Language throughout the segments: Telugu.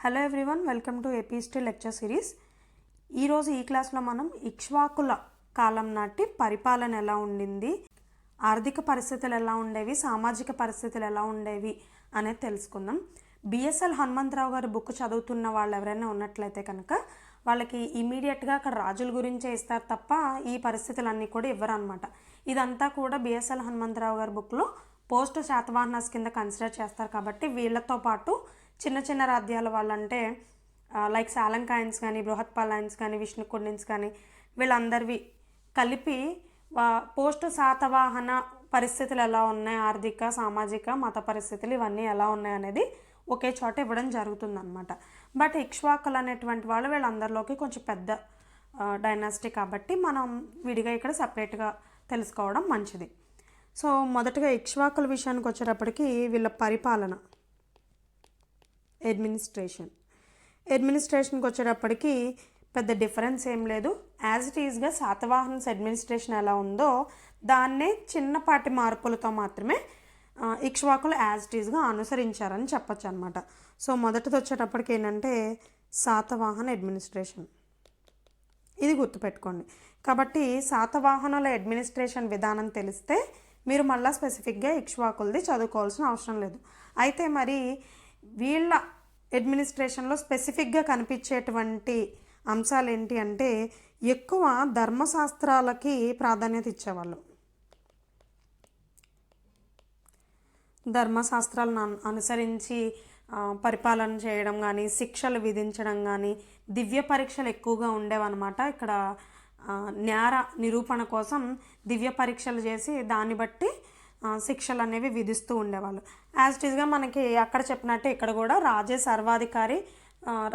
Hello everyone, welcome to AP history lecture series. ఈరోజు ఈ క్లాస్లో మనం ఇక్ష్వాకుల కాలం నాటి పరిపాలన ఎలా ఉండింది, ఆర్థిక పరిస్థితులు ఎలా ఉండేవి, సామాజిక పరిస్థితులు ఎలా ఉండేవి అనేది తెలుసుకుందాం. బిఎస్ఎల్ హనుమంతరావు గారి బుక్ చదువుతున్న వాళ్ళు ఎవరైనా ఉన్నట్లయితే కనుక వాళ్ళకి ఇమీడియట్గా అక్కడ రాజుల గురించే ఇస్తారు తప్ప ఈ పరిస్థితులన్నీ కూడా ఇవ్వరు అనమాట. ఇదంతా కూడా బిఎస్ఎల్ హనుమంతరావు గారి బుక్లో పోస్ట్ శాతవాహనాస్ కింద కన్సిడర్ చేస్తారు. కాబట్టి వీళ్ళతో పాటు చిన్న చిన్న రాజ్యాల వాళ్ళంటే లైక్ సాలంకాయన్స్ కానీ, బృహత్పాలయన్స్ కానీ, విష్ణుకుండిన్స్ కానీ వీళ్ళందరివి కలిపి పోస్ట్ శాతవాహన పరిస్థితులు ఎలా ఉన్నాయి, ఆర్థిక సామాజిక మత పరిస్థితులు ఇవన్నీ ఎలా ఉన్నాయి అనేది ఒకే చోట ఇవ్వడం జరుగుతుందన్నమాట. బట్ ఇక్ష్వాకులు అనేటువంటి వాళ్ళు వీళ్ళందరిలోకి కొంచెం పెద్ద డైనాసిటీ కాబట్టి మనం విడిగా ఇక్కడ సపరేట్గా తెలుసుకోవడం మంచిది. సో మొదటగా ఇక్ష్వాకుల విషయానికి వచ్చేటప్పటికి వీళ్ళ పరిపాలన అడ్మినిస్ట్రేషన్కి వచ్చేటప్పటికి పెద్ద డిఫరెన్స్ ఏం లేదు. యాజ్ ఇట్ ఈజ్గా శాతవాహన్స్ అడ్మినిస్ట్రేషన్ ఎలా ఉందో దాన్నే చిన్నపాటి మార్పులతో మాత్రమే ఇక్ష్వాకులు యాజ్ ఇట్ ఈజ్గా అనుసరించారని చెప్పచ్చు అనమాట. సో మొదటిది వచ్చేటప్పటికి ఏంటంటే శాతవాహన అడ్మినిస్ట్రేషన్, ఇది గుర్తుపెట్టుకోండి. కాబట్టి శాతవాహనుల అడ్మినిస్ట్రేషన్ విధానం తెలిస్తే మీరు మళ్ళీ స్పెసిఫిక్గా ఇక్ష్వాకులది చదువుకోవాల్సిన అవసరం లేదు. అయితే మరి వీళ్ళ అడ్మినిస్ట్రేషన్లో స్పెసిఫిక్గా కనిపించేటువంటి అంశాలు ఏంటి అంటే ఎక్కువ ధర్మశాస్త్రాలకి ప్రాధాన్యత ఇచ్చేవాళ్ళు. ధర్మశాస్త్రాలను అనుసరించి పరిపాలన చేయడం కానీ, శిక్షలు విధించడం కానీ, దివ్య పరీక్షలు ఎక్కువగా ఉండేవన్నమాట. ఇక్కడ న్యాయ నిరూపణ కోసం దివ్య పరీక్షలు చేసి దాన్ని బట్టి శిక్షలు అనేవి విధిస్తూ ఉండేవాళ్ళు. యాజ్ ఇట్ ఈజ్గా మనకి అక్కడ చెప్పినట్టే ఇక్కడ కూడా రాజే సర్వాధికారి,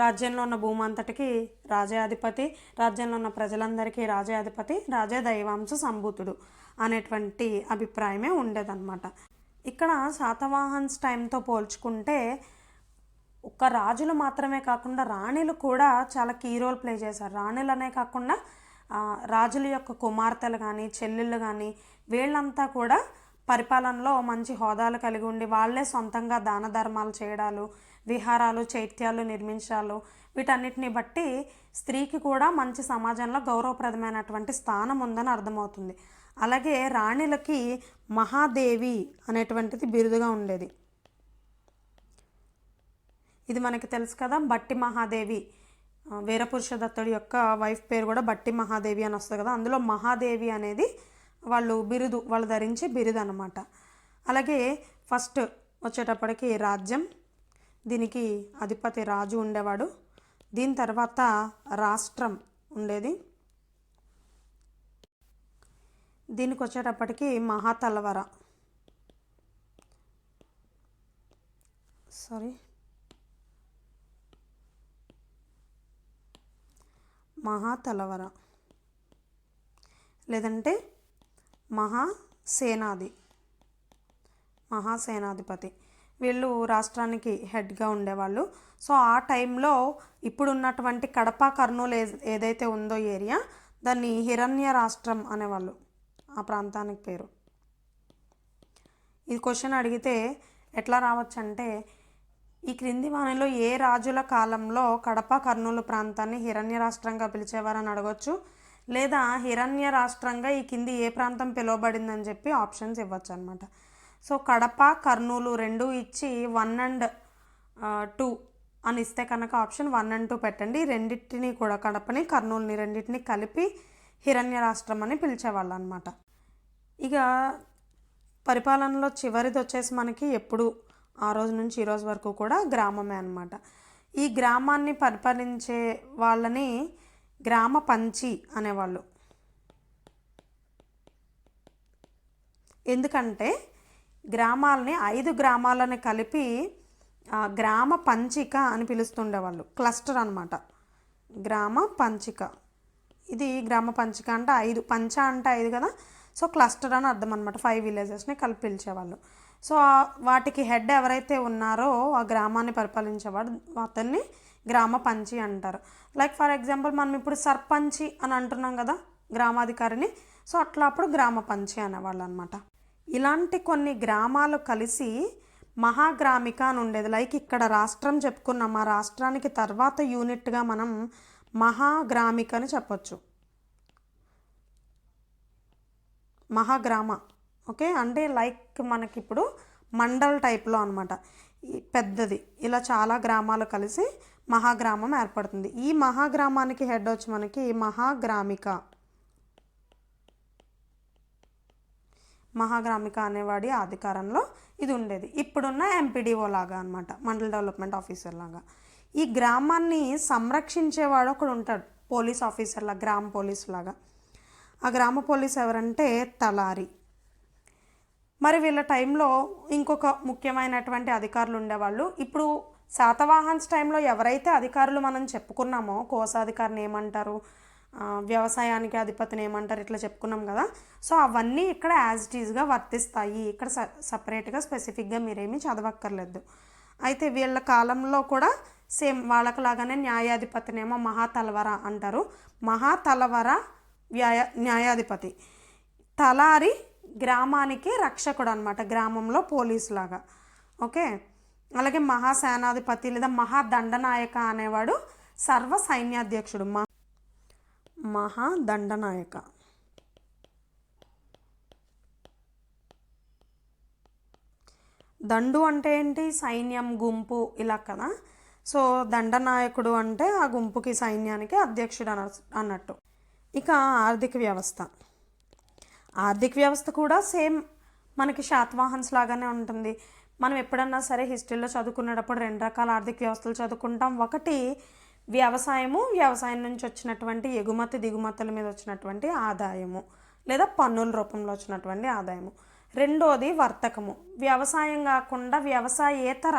రాజ్యంలో ఉన్న భూమంతటికి రాజే అధిపతి, రాజ్యంలో ఉన్న ప్రజలందరికీ రాజే అధిపతి, రాజే దైవాంశ సంభూతుడు అనేటువంటి అభిప్రాయమే ఉండేదన్నమాట. ఇక్కడ శాతవాహన్స్ టైంతో పోల్చుకుంటే ఒక్క రాజులు మాత్రమే కాకుండా రాణిలు కూడా చాలా కీ రోల్ ప్లే చేశారు. రాణులనే కాకుండా రాజుల యొక్క కుమార్తెలు కానీ, చెల్లెళ్ళు కానీ వీళ్ళంతా కూడా పరిపాలనలో మంచి హోదాలు కలిగి ఉండి వాళ్ళే సొంతంగా దాన ధర్మాలు చేయడాలు, విహారాలు, చైత్యాలు నిర్మించాలు, వీటన్నిటిని బట్టి స్త్రీకి కూడా మంచి సమాజంలో గౌరవప్రదమైనటువంటి స్థానం ఉందని అర్థమవుతుంది. అలాగే రాణిలకి మహాదేవి అనేటువంటిది బిరుదుగా ఉండేది. ఇది మనకి తెలుసు కదా, బట్టి మహాదేవి, వీరపురుషదత్తుడి యొక్క వైఫ్ పేరు కూడా బట్టి మహాదేవి అని వస్తుంది కదా, అందులో మహాదేవి అనేది వాళ్ళు బిరుదు, వాళ్ళు ధరించే బిరుదు అనమాట. అలాగే ఫస్ట్ వచ్చేటప్పటికి రాజ్యం, దీనికి అధిపతి రాజు ఉండేవాడు. దీని తర్వాత రాష్ట్రం ఉండేది. దీనికి వచ్చేటప్పటికి మహాతలవర లేదంటే మహాసేనాధిపతి, వీళ్ళు రాష్ట్రానికి హెడ్గా ఉండేవాళ్ళు. సో ఆ టైంలో ఇప్పుడున్నటువంటి కడప, కర్నూలు ఏదైతే ఉందో ఏరియా, దాన్ని హిరణ్య రాష్ట్రం అనేవాళ్ళు, ఆ ప్రాంతానికి పేరు. ఇది క్వశ్చన్ అడిగితే ఎట్లా రావచ్చు అంటే, ఈ క్రింది వాణిలో ఏ రాజుల కాలంలో కడప, కర్నూలు ప్రాంతాన్ని హిరణ్య రాష్ట్రంగా పిలిచేవారని అడగొచ్చు. లేదా హిరణ్య రాష్ట్రంగా ఈ కింది ఏ ప్రాంతం పిలువబడిందని చెప్పి ఆప్షన్స్ ఇవ్వచ్చు అనమాట. సో కడప, కర్నూలు రెండు ఇచ్చి 1 and 2 అని ఇస్తే కనుక ఆప్షన్ 1 and 2 పెట్టండి. రెండింటిని కూడా, కడపని కర్నూలుని రెండింటిని కలిపి హిరణ్య రాష్ట్రం అని పిలిచేవాళ్ళు అనమాట. ఇక పరిపాలనలో చివరిది వచ్చేసి మనకి ఎప్పుడు ఆ రోజు నుంచి ఈ రోజు వరకు కూడా గ్రామమే అనమాట. ఈ గ్రామాన్ని పరిపాలించే వాళ్ళని గ్రామ పంచి అనేవాళ్ళు. ఎందుకంటే గ్రామాలని 5 గ్రామాలని కలిపి గ్రామ పంచిక అని పిలుస్తుండేవాళ్ళు. క్లస్టర్ అనమాట గ్రామ పంచిక. ఇది గ్రామ పంచిక అంటే 5, పంచ అంటే 5 కదా, సో క్లస్టర్ అని అర్థం అనమాట. 5 విలేజెస్ని కలిపి పిలిచేవాళ్ళు. సో వాటికి హెడ్ ఎవరైతే ఉన్నారో ఆ గ్రామాన్ని పరిపాలించేవాడు అతన్ని గ్రామ పంచి అంటారు. లైక్ ఫర్ ఎగ్జాంపుల్ మనం ఇప్పుడు సర్పంచి అని అంటున్నాం కదా గ్రామాధికారిని, సో అట్లా అప్పుడు గ్రామ పంచి అనేవాళ్ళు అనమాట. ఇలాంటి కొన్ని గ్రామాలు కలిసి మహాగ్రామిక అని ఉండేది. లైక్ ఇక్కడ రాష్ట్రం చెప్పుకున్నాం, ఆ రాష్ట్రానికి తర్వాత యూనిట్గా మనం మహాగ్రామిక అని చెప్పొచ్చు. మహాగ్రామ, ఓకే, అంటే లైక్ మనకి ఇప్పుడు మండల్ టైప్లో అనమాట, పెద్దది, ఇలా చాలా గ్రామాలు కలిసి మహాగ్రామం ఏర్పడుతుంది. ఈ మహాగ్రామానికి హెడ్ వచ్చి మనకి మహాగ్రామిక. మహాగ్రామిక అనేవాడి అధికారంలో ఇది ఉండేది. ఇప్పుడున్న ఎంపీడీఓ లాగా అనమాట, మండల్ డెవలప్మెంట్ ఆఫీసర్ లాగా. ఈ గ్రామాన్ని సంరక్షించేవాడు ఒకడు ఉంటాడు, పోలీస్ ఆఫీసర్లా, గ్రామ పోలీస్ లాగా. ఆ గ్రామ పోలీస్ ఎవరంటే తలారి. మరి వీళ్ళ టైంలో ఇంకొక ముఖ్యమైనటువంటి అధికారులు ఉండేవాళ్ళు. ఇప్పుడు శాతవాహన్స్ టైంలో ఎవరైతే అధికారులు మనం చెప్పుకున్నామో, కోశాధికారిని ఏమంటారు, వ్యవసాయానికి అధిపతిని ఏమంటారు, ఇట్లా చెప్పుకున్నాం కదా. సో అవన్నీ ఇక్కడ యాజ్ ఇట్ ఈజ్గా వర్తిస్తాయి. ఇక్కడ సపరేట్గా స్పెసిఫిక్గా మీరేమీ చదవక్కర్లేదు. అయితే వీళ్ళ కాలంలో కూడా సేమ్ వాళ్ళకి లాగానే న్యాయాధిపతినేమో మహాతలవర అంటారు. మహాతలవర న్యాయాధిపతి. తలారి గ్రామానికి రక్షకుడు అనమాట, గ్రామంలో పోలీసు లాగా. ఓకే, అలాగే మహాసేనాధిపతి లేదా మహాదండనాయక అనేవాడు సర్వ సైన్యాధ్యక్షుడు. మహాదండనాయక. దండు అంటే ఏంటి, సైన్యం, గుంపు, ఇలా కదా. సో దండనాయకుడు అంటే ఆ గుంపుకి, సైన్యానికి అధ్యక్షుడు అన్నట్టు. ఇక ఆర్థిక వ్యవస్థ. ఆర్థిక వ్యవస్థ కూడా సేమ్ మనకి శాతవాహన్స్ లాగానే ఉంటుంది. మనం ఎప్పుడన్నా సరే హిస్టరీలో చదువుకునేటప్పుడు రెండు రకాల ఆర్థిక వ్యవస్థలు చదువుకుంటాం. ఒకటి వ్యవసాయము, వ్యవసాయం నుంచి వచ్చినటువంటి ఎగుమతి దిగుమతుల మీద వచ్చినటువంటి ఆదాయము లేదా పన్నుల రూపంలో వచ్చినటువంటి ఆదాయము. రెండోది వర్తకము, వ్యవసాయం కాకుండా వ్యవసాయేతర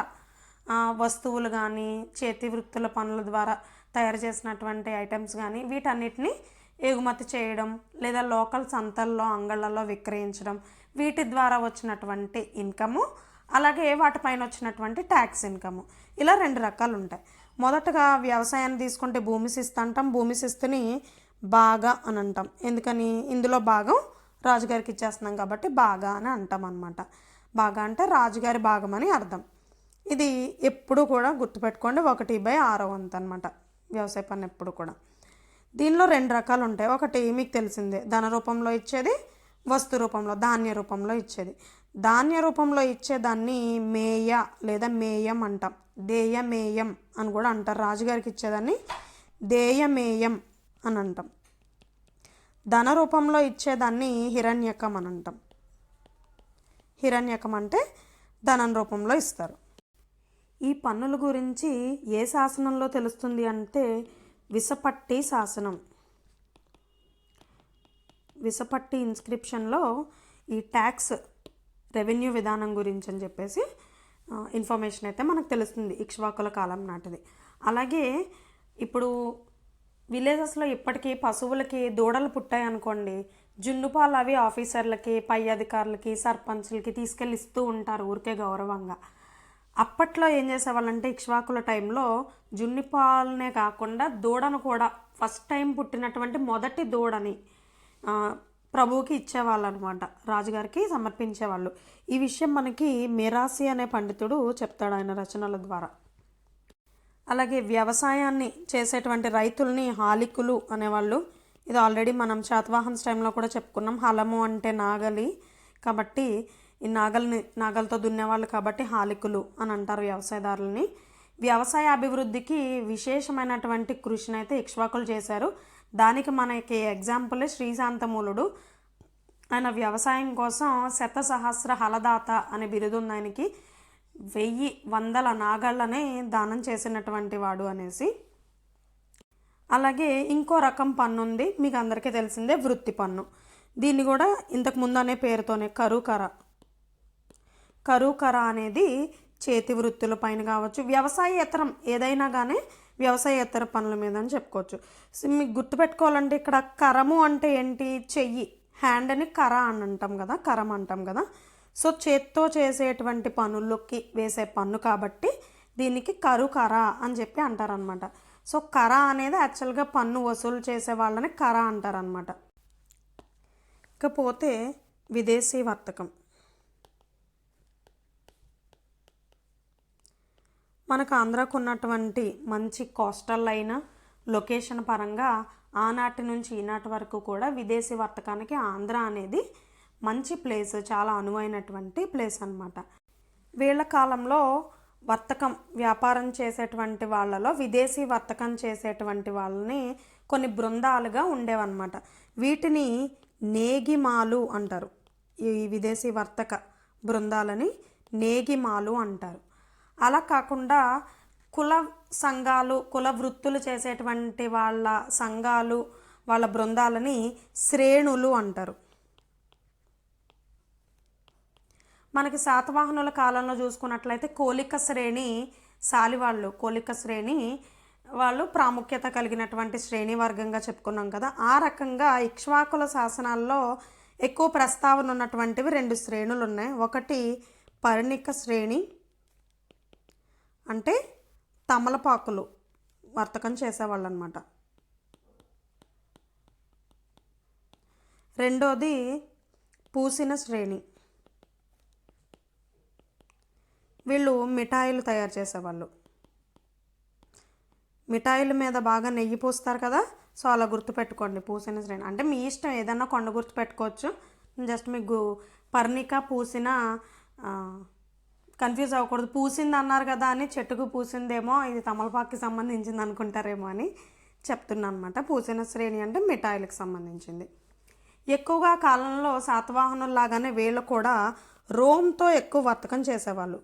వస్తువులు కానీ, చేతి వృత్తుల పనుల ద్వారా తయారు చేసినటువంటి ఐటమ్స్ కానీ, వీటన్నిటిని ఎగుమతి చేయడం లేదా లోకల్ సంతల్లో, అంగళ్ళల్లో విక్రయించడం, వీటి ద్వారా వచ్చినటువంటి ఇన్కము, అలాగే వాటిపైన వచ్చినటువంటి ట్యాక్స్ ఇన్కము. ఇలా రెండు రకాలు ఉంటాయి. మొదటగా వ్యవసాయాన్ని తీసుకుంటే భూమి శిస్తు అంటాం. భూమి శిస్తుని బాగా అని అంటాం. ఎందుకని, ఇందులో భాగం రాజుగారికి ఇచ్చేస్తున్నాం కాబట్టి బాగా అని అంటాం అనమాట. బాగా అంటే రాజుగారి భాగం అని అర్థం. ఇది ఎప్పుడు కూడా గుర్తుపెట్టుకోండి, 1/6 వంతు అనమాట వ్యవసాయ పన్ను ఎప్పుడు కూడా. దీనిలో రెండు రకాలు ఉంటాయి. ఒకటి మీకు తెలిసిందే, ధన రూపంలో ఇచ్చేది, వస్తు రూపంలో, ధాన్య రూపంలో ఇచ్చేది. ధాన్య రూపంలో ఇచ్చేదాన్ని మేయ లేదా మేయం అంటాం. దేయమేయం అని కూడా అంటారు. రాజుగారికి ఇచ్చేదాన్ని దేయమేయం అని అంటాం. ధన రూపంలో ఇచ్చేదాన్ని హిరణ్యకం అని అంటాం. హిరణ్యకం అంటే ధనం రూపంలో ఇస్తారు. ఈ పన్నుల గురించి ఏ శాసనంలో తెలుస్తుంది అంటే విసపట్టి శాసనం. విసపట్టి ఇన్స్క్రిప్షన్లో ఈ ట్యాక్స్ రెవెన్యూ విధానం గురించి అని చెప్పేసి ఇన్ఫర్మేషన్ అయితే మనకు తెలుస్తుంది, ఇక్ష్వాకుల కాలం నాటిది. అలాగే ఇప్పుడు విలేజెస్లో ఇప్పటికీ పశువులకి దూడలు పుట్టాయి అనుకోండి, జున్నుపాలు అవి ఆఫీసర్లకి, పై అధికారులకి, సర్పంచ్లకి తీసుకెళ్ళి ఇస్తూ ఉంటారు ఊరికే గౌరవంగా. అప్పట్లో ఏం చేసేవాళ్ళంటే ఇక్ష్వాకుల టైంలో జున్నుపాలనే కాకుండా దూడను కూడా, ఫస్ట్ టైం పుట్టినటువంటి మొదటి దూడని ప్రభువుకి ఇచ్చేవాళ్ళు అనమాట, రాజుగారికి సమర్పించేవాళ్ళు. ఈ విషయం మనకి మిరాసి అనే పండితుడు చెప్తాడు ఆయన రచనల ద్వారా. అలాగే వ్యవసాయాన్ని చేసేటువంటి రైతుల్ని హాలికులు అనేవాళ్ళు. ఇది ఆల్రెడీ మనం శాతవాహన్స్ టైంలో కూడా చెప్పుకున్నాం. హలము అంటే నాగలి కాబట్టి, ఈ నాగలతో దున్నేవాళ్ళు కాబట్టి హాలికులు అని అంటారు వ్యవసాయదారులని. వ్యవసాయ అభివృద్ధికి విశేషమైనటువంటి కృషిని అయితే ఇక్ష్వాకులు చేశారు. దానికి మనకి ఎగ్జాంపుల్ శ్రీశాంతమూలుడు. ఆయన వ్యవసాయం కోసం శతసహస్ర హలదాత అనే బిరుదు ఉంది ఆయనకి. 1000 నాగళ్ళనే దానం చేసినటువంటి వాడు అనేసి. అలాగే ఇంకో రకం పన్ను ఉంది, మీకు అందరికీ తెలిసిందే, వృత్తి పన్ను. దీన్ని కూడా ఇంతకు ముందు అనే పేరుతోనే కరుకర. కరుకర అనేది చేతి వృత్తుల పైన కావచ్చు, వ్యవసాయేతరం ఏదైనా కానీ వ్యవసాయేతర పనుల మీద అని చెప్పుకోవచ్చు. మీకు గుర్తుపెట్టుకోవాలంటే ఇక్కడ కరము అంటే ఏంటి, చెయ్యి, హ్యాండ్ అని కర అని అంటాం కదా, కరం అంటాం కదా. సో చేత్తో చేసేటువంటి పనుల్లోకి వేసే పన్ను కాబట్టి దీనికి కరుకర అని చెప్పి అంటారనమాట. సో కర అనేది యాక్చువల్గా పన్ను వసూలు చేసే వాళ్ళని కర అంటారనమాట. ఇకపోతే విదేశీ వర్తకం. మనకు ఆంధ్రాకు ఉన్నటువంటి మంచి కోస్టల్ లైన్ లొకేషన్ పరంగా ఆనాటి నుంచి ఈనాటి వరకు కూడా విదేశీ వర్తకానికి ఆంధ్ర అనేది మంచి ప్లేస్, చాలా అనువైనటువంటి ప్లేస్ అన్నమాట. వీళ్ళ కాలంలో వర్తకం వ్యాపారం చేసేటువంటి వాళ్ళలో విదేశీ వర్తకం చేసేటువంటి వాళ్ళని కొన్ని బృందాలుగా ఉండేవన్నమాట. వీటిని నేగిమాలు అంటారు. ఈ విదేశీ వర్తక బృందాలని నేగిమాలు అంటారు. అలా కాకుండా కుల సంఘాలు, కుల వృత్తులు చేసేటువంటి వాళ్ళ సంఘాలు, వాళ్ళ బృందాలని శ్రేణులు అంటారు. మనకి శాతవాహనుల కాలంలో చూసుకున్నట్లయితే కోలిక శ్రేణి సాలివాళ్ళు, కోలిక శ్రేణి వాళ్ళు ప్రాముఖ్యత కలిగినటువంటి శ్రేణి వర్గంగా చెప్పుకున్నాం కదా. ఆ రకంగా ఇక్ష్వాకుల శాసనాల్లో ఎక్కువ ప్రస్తావన ఉన్నటువంటివి 2 శ్రేణులు ఉన్నాయి. ఒకటి పర్ణిక శ్రేణి, అంటే తమలపాకులు వర్తకం చేసేవాళ్ళు అనమాట. రెండోది పూసిన శ్రేణి, వీళ్ళు మిఠాయిలు తయారు చేసేవాళ్ళు. మిఠాయిల మీద బాగా నెయ్యి పూస్తారు కదా, సో అలా గుర్తుపెట్టుకోండి పూసిన శ్రేణి. అంటే మీ ఇష్టం, ఏదన్నా కొండ గుర్తుపెట్టుకోవచ్చు. జస్ట్ మీకు పర్ణిక పూసిన కన్ఫ్యూజ్ అవ్వకూడదు. పూసింది అన్నారు కదా అని చెట్టుకు పూసిందేమో ఇది తమలపాకుకి సంబంధించింది అనుకుంటారేమో అని చెప్తున్నాను అనమాట. పూసిన శ్రేణి అంటే మిఠాయిలకు సంబంధించింది. ఎక్కువగా కాలంలో శాతవాహనుల్లాగానే వీళ్ళు కూడా రోమ్తో ఎక్కువ వర్తకం చేసేవాళ్ళు.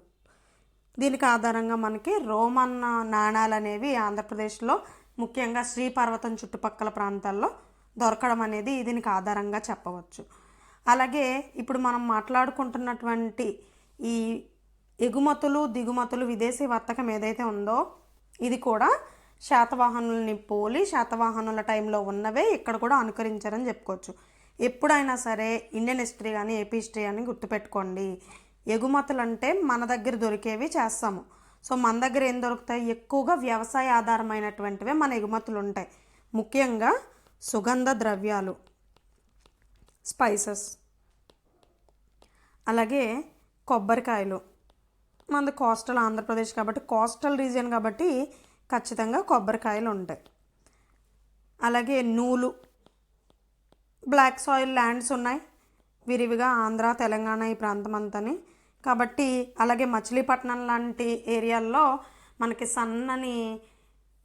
దీనికి ఆధారంగా మనకి రోమన్ నాణాలు అనేవి ఆంధ్రప్రదేశ్లో ముఖ్యంగా శ్రీపర్వతం చుట్టుపక్కల ప్రాంతాల్లో దొరకడం అనేది దీనికి ఆధారంగా చెప్పవచ్చు. అలాగే ఇప్పుడు మనం మాట్లాడుకుంటున్నటువంటి ఈ ఎగుమతులు దిగుమతులు విదేశీ వర్తకం ఏదైతే ఉందో ఇది కూడా శాతవాహనుల్ని పోలి శాతవాహనుల టైంలో ఉన్నవే ఇక్కడ కూడా అనుకరించారని చెప్పుకోవచ్చు. ఎప్పుడైనా సరే ఇండియన్ హిస్టరీ కానీ ఏపీ హిస్టరీ అని గుర్తుపెట్టుకోండి. ఎగుమతులు అంటే మన దగ్గర దొరికేవి చేస్తాము. సో మన దగ్గర ఏం దొరుకుతాయి? ఎక్కువగా వ్యవసాయ ఆధారమైనటువంటివే మన ఎగుమతులు ఉంటాయి. ముఖ్యంగా సుగంధ ద్రవ్యాలు, స్పైసెస్, అలాగే కొబ్బరికాయలు. మనది కోస్టల్ ఆంధ్రప్రదేశ్ కాబట్టి, కోస్టల్ రీజియన్ కాబట్టి ఖచ్చితంగా కొబ్బరికాయలు ఉంటాయి. అలాగే నూలు, బ్లాక్ సాయిల్ ల్యాండ్స్ ఉన్నాయి విరివిగా ఆంధ్ర తెలంగాణ ఈ ప్రాంతం అంతని కాబట్టి. అలాగే మచిలీపట్నం లాంటి ఏరియాల్లో మనకి సన్నని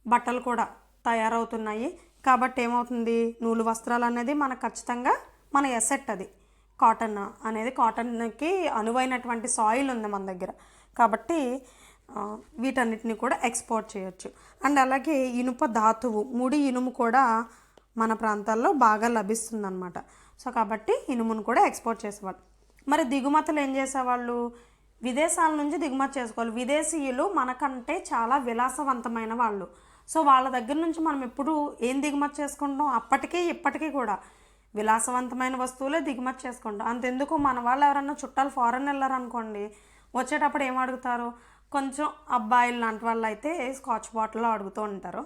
బట్టలు కూడా తయారవుతున్నాయి కాబట్టి ఏమవుతుంది, నూలు వస్త్రాలు అనేది మనకు ఖచ్చితంగా మన ఎసెట్. అది కాటన్ అనేది, కాటన్కి అనువైనటువంటి సాయిల్ ఉంది మన దగ్గర కాబట్టి వీటన్నిటిని కూడా ఎక్స్పోర్ట్ చేయొచ్చు. అండ్ అలాగే ఇనుప ధాతువు, ముడి ఇనుము కూడా మన ప్రాంతాల్లో బాగా లభిస్తుందన్నమాట. సో కాబట్టి ఇనుమును కూడా ఎక్స్పోర్ట్ చేసేవాళ్ళు. మరి దిగుమతులు ఏం చేసేవాళ్ళు? విదేశాల నుంచి దిగుమతి చేసుకోవాలి. విదేశీయులు మనకంటే చాలా విలాసవంతమైన వాళ్ళు. సో వాళ్ళ దగ్గర నుంచి మనం ఎప్పుడు ఏం దిగుమతి చేసుకుంటాం? అప్పటికీ ఇప్పటికీ కూడా విలాసవంతమైన వస్తువులే దిగుమతి చేసుకుంటాం. అంతెందుకు మన వాళ్ళు ఎవరన్నా చుట్టాలు ఫారెన్ వెళ్ళారనుకోండి, వచ్చేటప్పుడు ఏం అడుగుతారు? కొంచెం అబ్బాయిలు లాంటి వాళ్ళు అయితే స్కాచ్ బాటిల్లో అడుగుతూ ఉంటారు,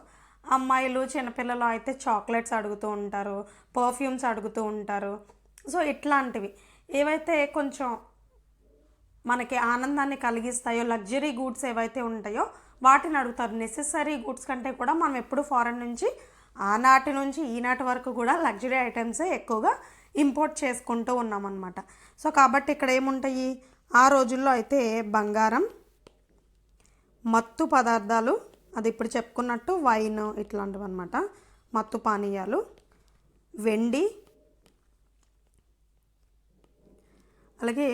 అమ్మాయిలు చిన్నపిల్లలు అయితే చాక్లెట్స్ అడుగుతూ ఉంటారు, పర్ఫ్యూమ్స్ అడుగుతూ ఉంటారు. సో ఇట్లాంటివి ఏవైతే కొంచెం మనకి ఆనందాన్ని కలిగిస్తాయో, లగ్జరీ గూడ్స్ ఏవైతే ఉంటాయో వాటిని అడుగుతారు. నెసెసరీ గూడ్స్ కంటే కూడా మనం ఎప్పుడు ఫారెన్ నుంచి ఆనాటి నుంచి ఈనాటి వరకు కూడా లగ్జరీ ఐటమ్సే ఎక్కువగా ఇంపోర్ట్ చేసుకుంటూ ఉన్నామన్నమాట. సో కాబట్టి ఇక్కడ ఏముంటాయి? ఆ రోజుల్లో అయితే బంగారం, మత్తు పదార్థాలు, అది ఇప్పుడు చెప్పుకున్నట్టు వైన్ ఇట్లాంటివి అనమాట, మత్తు పానీయాలు, వెండి, అలాగే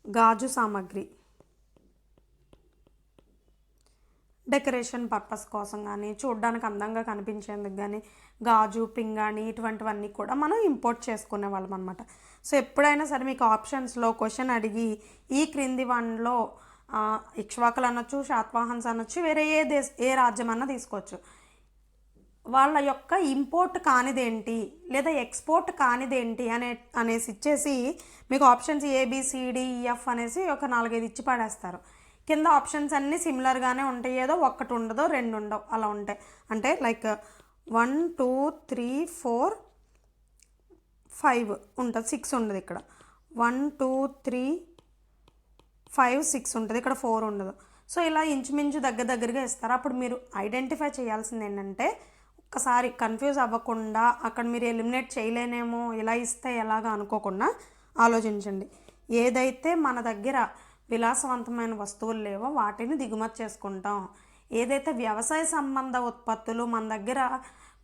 గాజు సామాగ్రి, డెకరేషన్ పర్పస్ కోసం కానీ చూడడానికి అందంగా కనిపించేందుకు కానీ గాజు, పింగాణి ఇటువంటివన్నీ కూడా మనం ఇంపోర్ట్ చేసుకునే వాళ్ళం అనమాట. సో ఎప్పుడైనా సరే మీకు ఆప్షన్స్లో క్వశ్చన్ అడిగి ఈ క్రింది వన్లో ఇక్ష్వాకులు అనొచ్చు, శాతవాహన్స్ అనొచ్చు, వేరే ఏ రాజ్యం అన్నా తీసుకోవచ్చు, వాళ్ళ యొక్క ఇంపోర్ట్ కానిదేంటి లేదా ఎక్స్పోర్ట్ కానిదేంటి అనేసి ఇచ్చేసి మీకు ఆప్షన్స్ ABCDEF అనేసి ఒక 4-5 ఇచ్చి పడేస్తారు. కింద ఆప్షన్స్ అన్నీ సిమిలర్గానే ఉంటాయి, ఏదో ఒక్కటి ఉండదో 2 ఉండవు అలా ఉంటాయి. అంటే లైక్ 1 2 3 4 5 ఉంటుంది, 6 ఉండదు ఇక్కడ. 1 2 3 5 6 ఉంటుంది, ఇక్కడ 4 ఉండదు. సో ఇలా ఇంచుమించు దగ్గరగా ఇస్తారు. అప్పుడు మీరు ఐడెంటిఫై చేయాల్సింది ఏంటంటే, ఒక్కసారి కన్ఫ్యూజ్ అవ్వకుండా అక్కడ మీరు ఎలిమినేట్ చేయలేనేమో, ఇలా ఇస్తే ఎలాగా అనుకోకుండా ఆలోచించండి. ఏదైతే మన దగ్గర విలాసవంతమైన వస్తువులు లేవో వాటిని దిగుమతి చేసుకుంటాం. ఏదైతే వ్యవసాయ సంబంధ ఉత్పత్తులు మన దగ్గర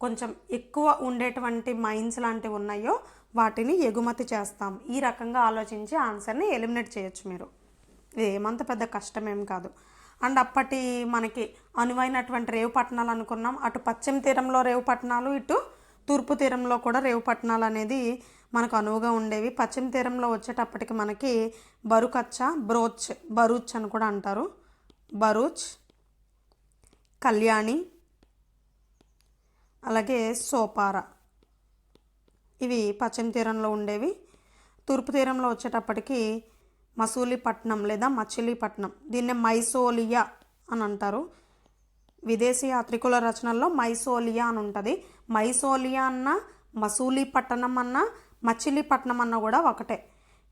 కొంచెం ఎక్కువ ఉండేటువంటి మైన్స్ లాంటివి ఉన్నాయో వాటిని ఎగుమతి చేస్తాం. ఈ రకంగా ఆలోచించి ఆన్సర్ని ఎలిమినేట్ చేయొచ్చు మీరు. ఏమంత పెద్ద కష్టమేం కాదు. అండ్ అప్పటి మనకి అనువైనటువంటి రేవు పట్టణాలు అనుకున్నాం. అటు పశ్చిమ తీరంలో రేవు పట్టణాలు, ఇటు తూర్పు తీరంలో కూడా రేవు పట్టణాలు అనేది మనకు అనువుగా ఉండేవి. పశ్చిమ తీరంలో వచ్చేటప్పటికి మనకి బరుకచ్చ, బరూచ్ అని కూడా అంటారు. బరూచ్, కళ్యాణి, అలాగే సోపారా, ఇవి పశ్చిమ తీరంలో ఉండేవి. తూర్పు తీరంలో వచ్చేటప్పటికి మసూలీపట్నం లేదా మచిలీపట్నం, దీన్నే మైసోలియా అని అంటారు. విదేశీ యాత్రికుల రచనల్లో మైసోలియా అని ఉంటుంది. మైసోలియా అన్న, మసూలీపట్నం అన్న, మచిలీపట్నం అన్న కూడా ఒకటే.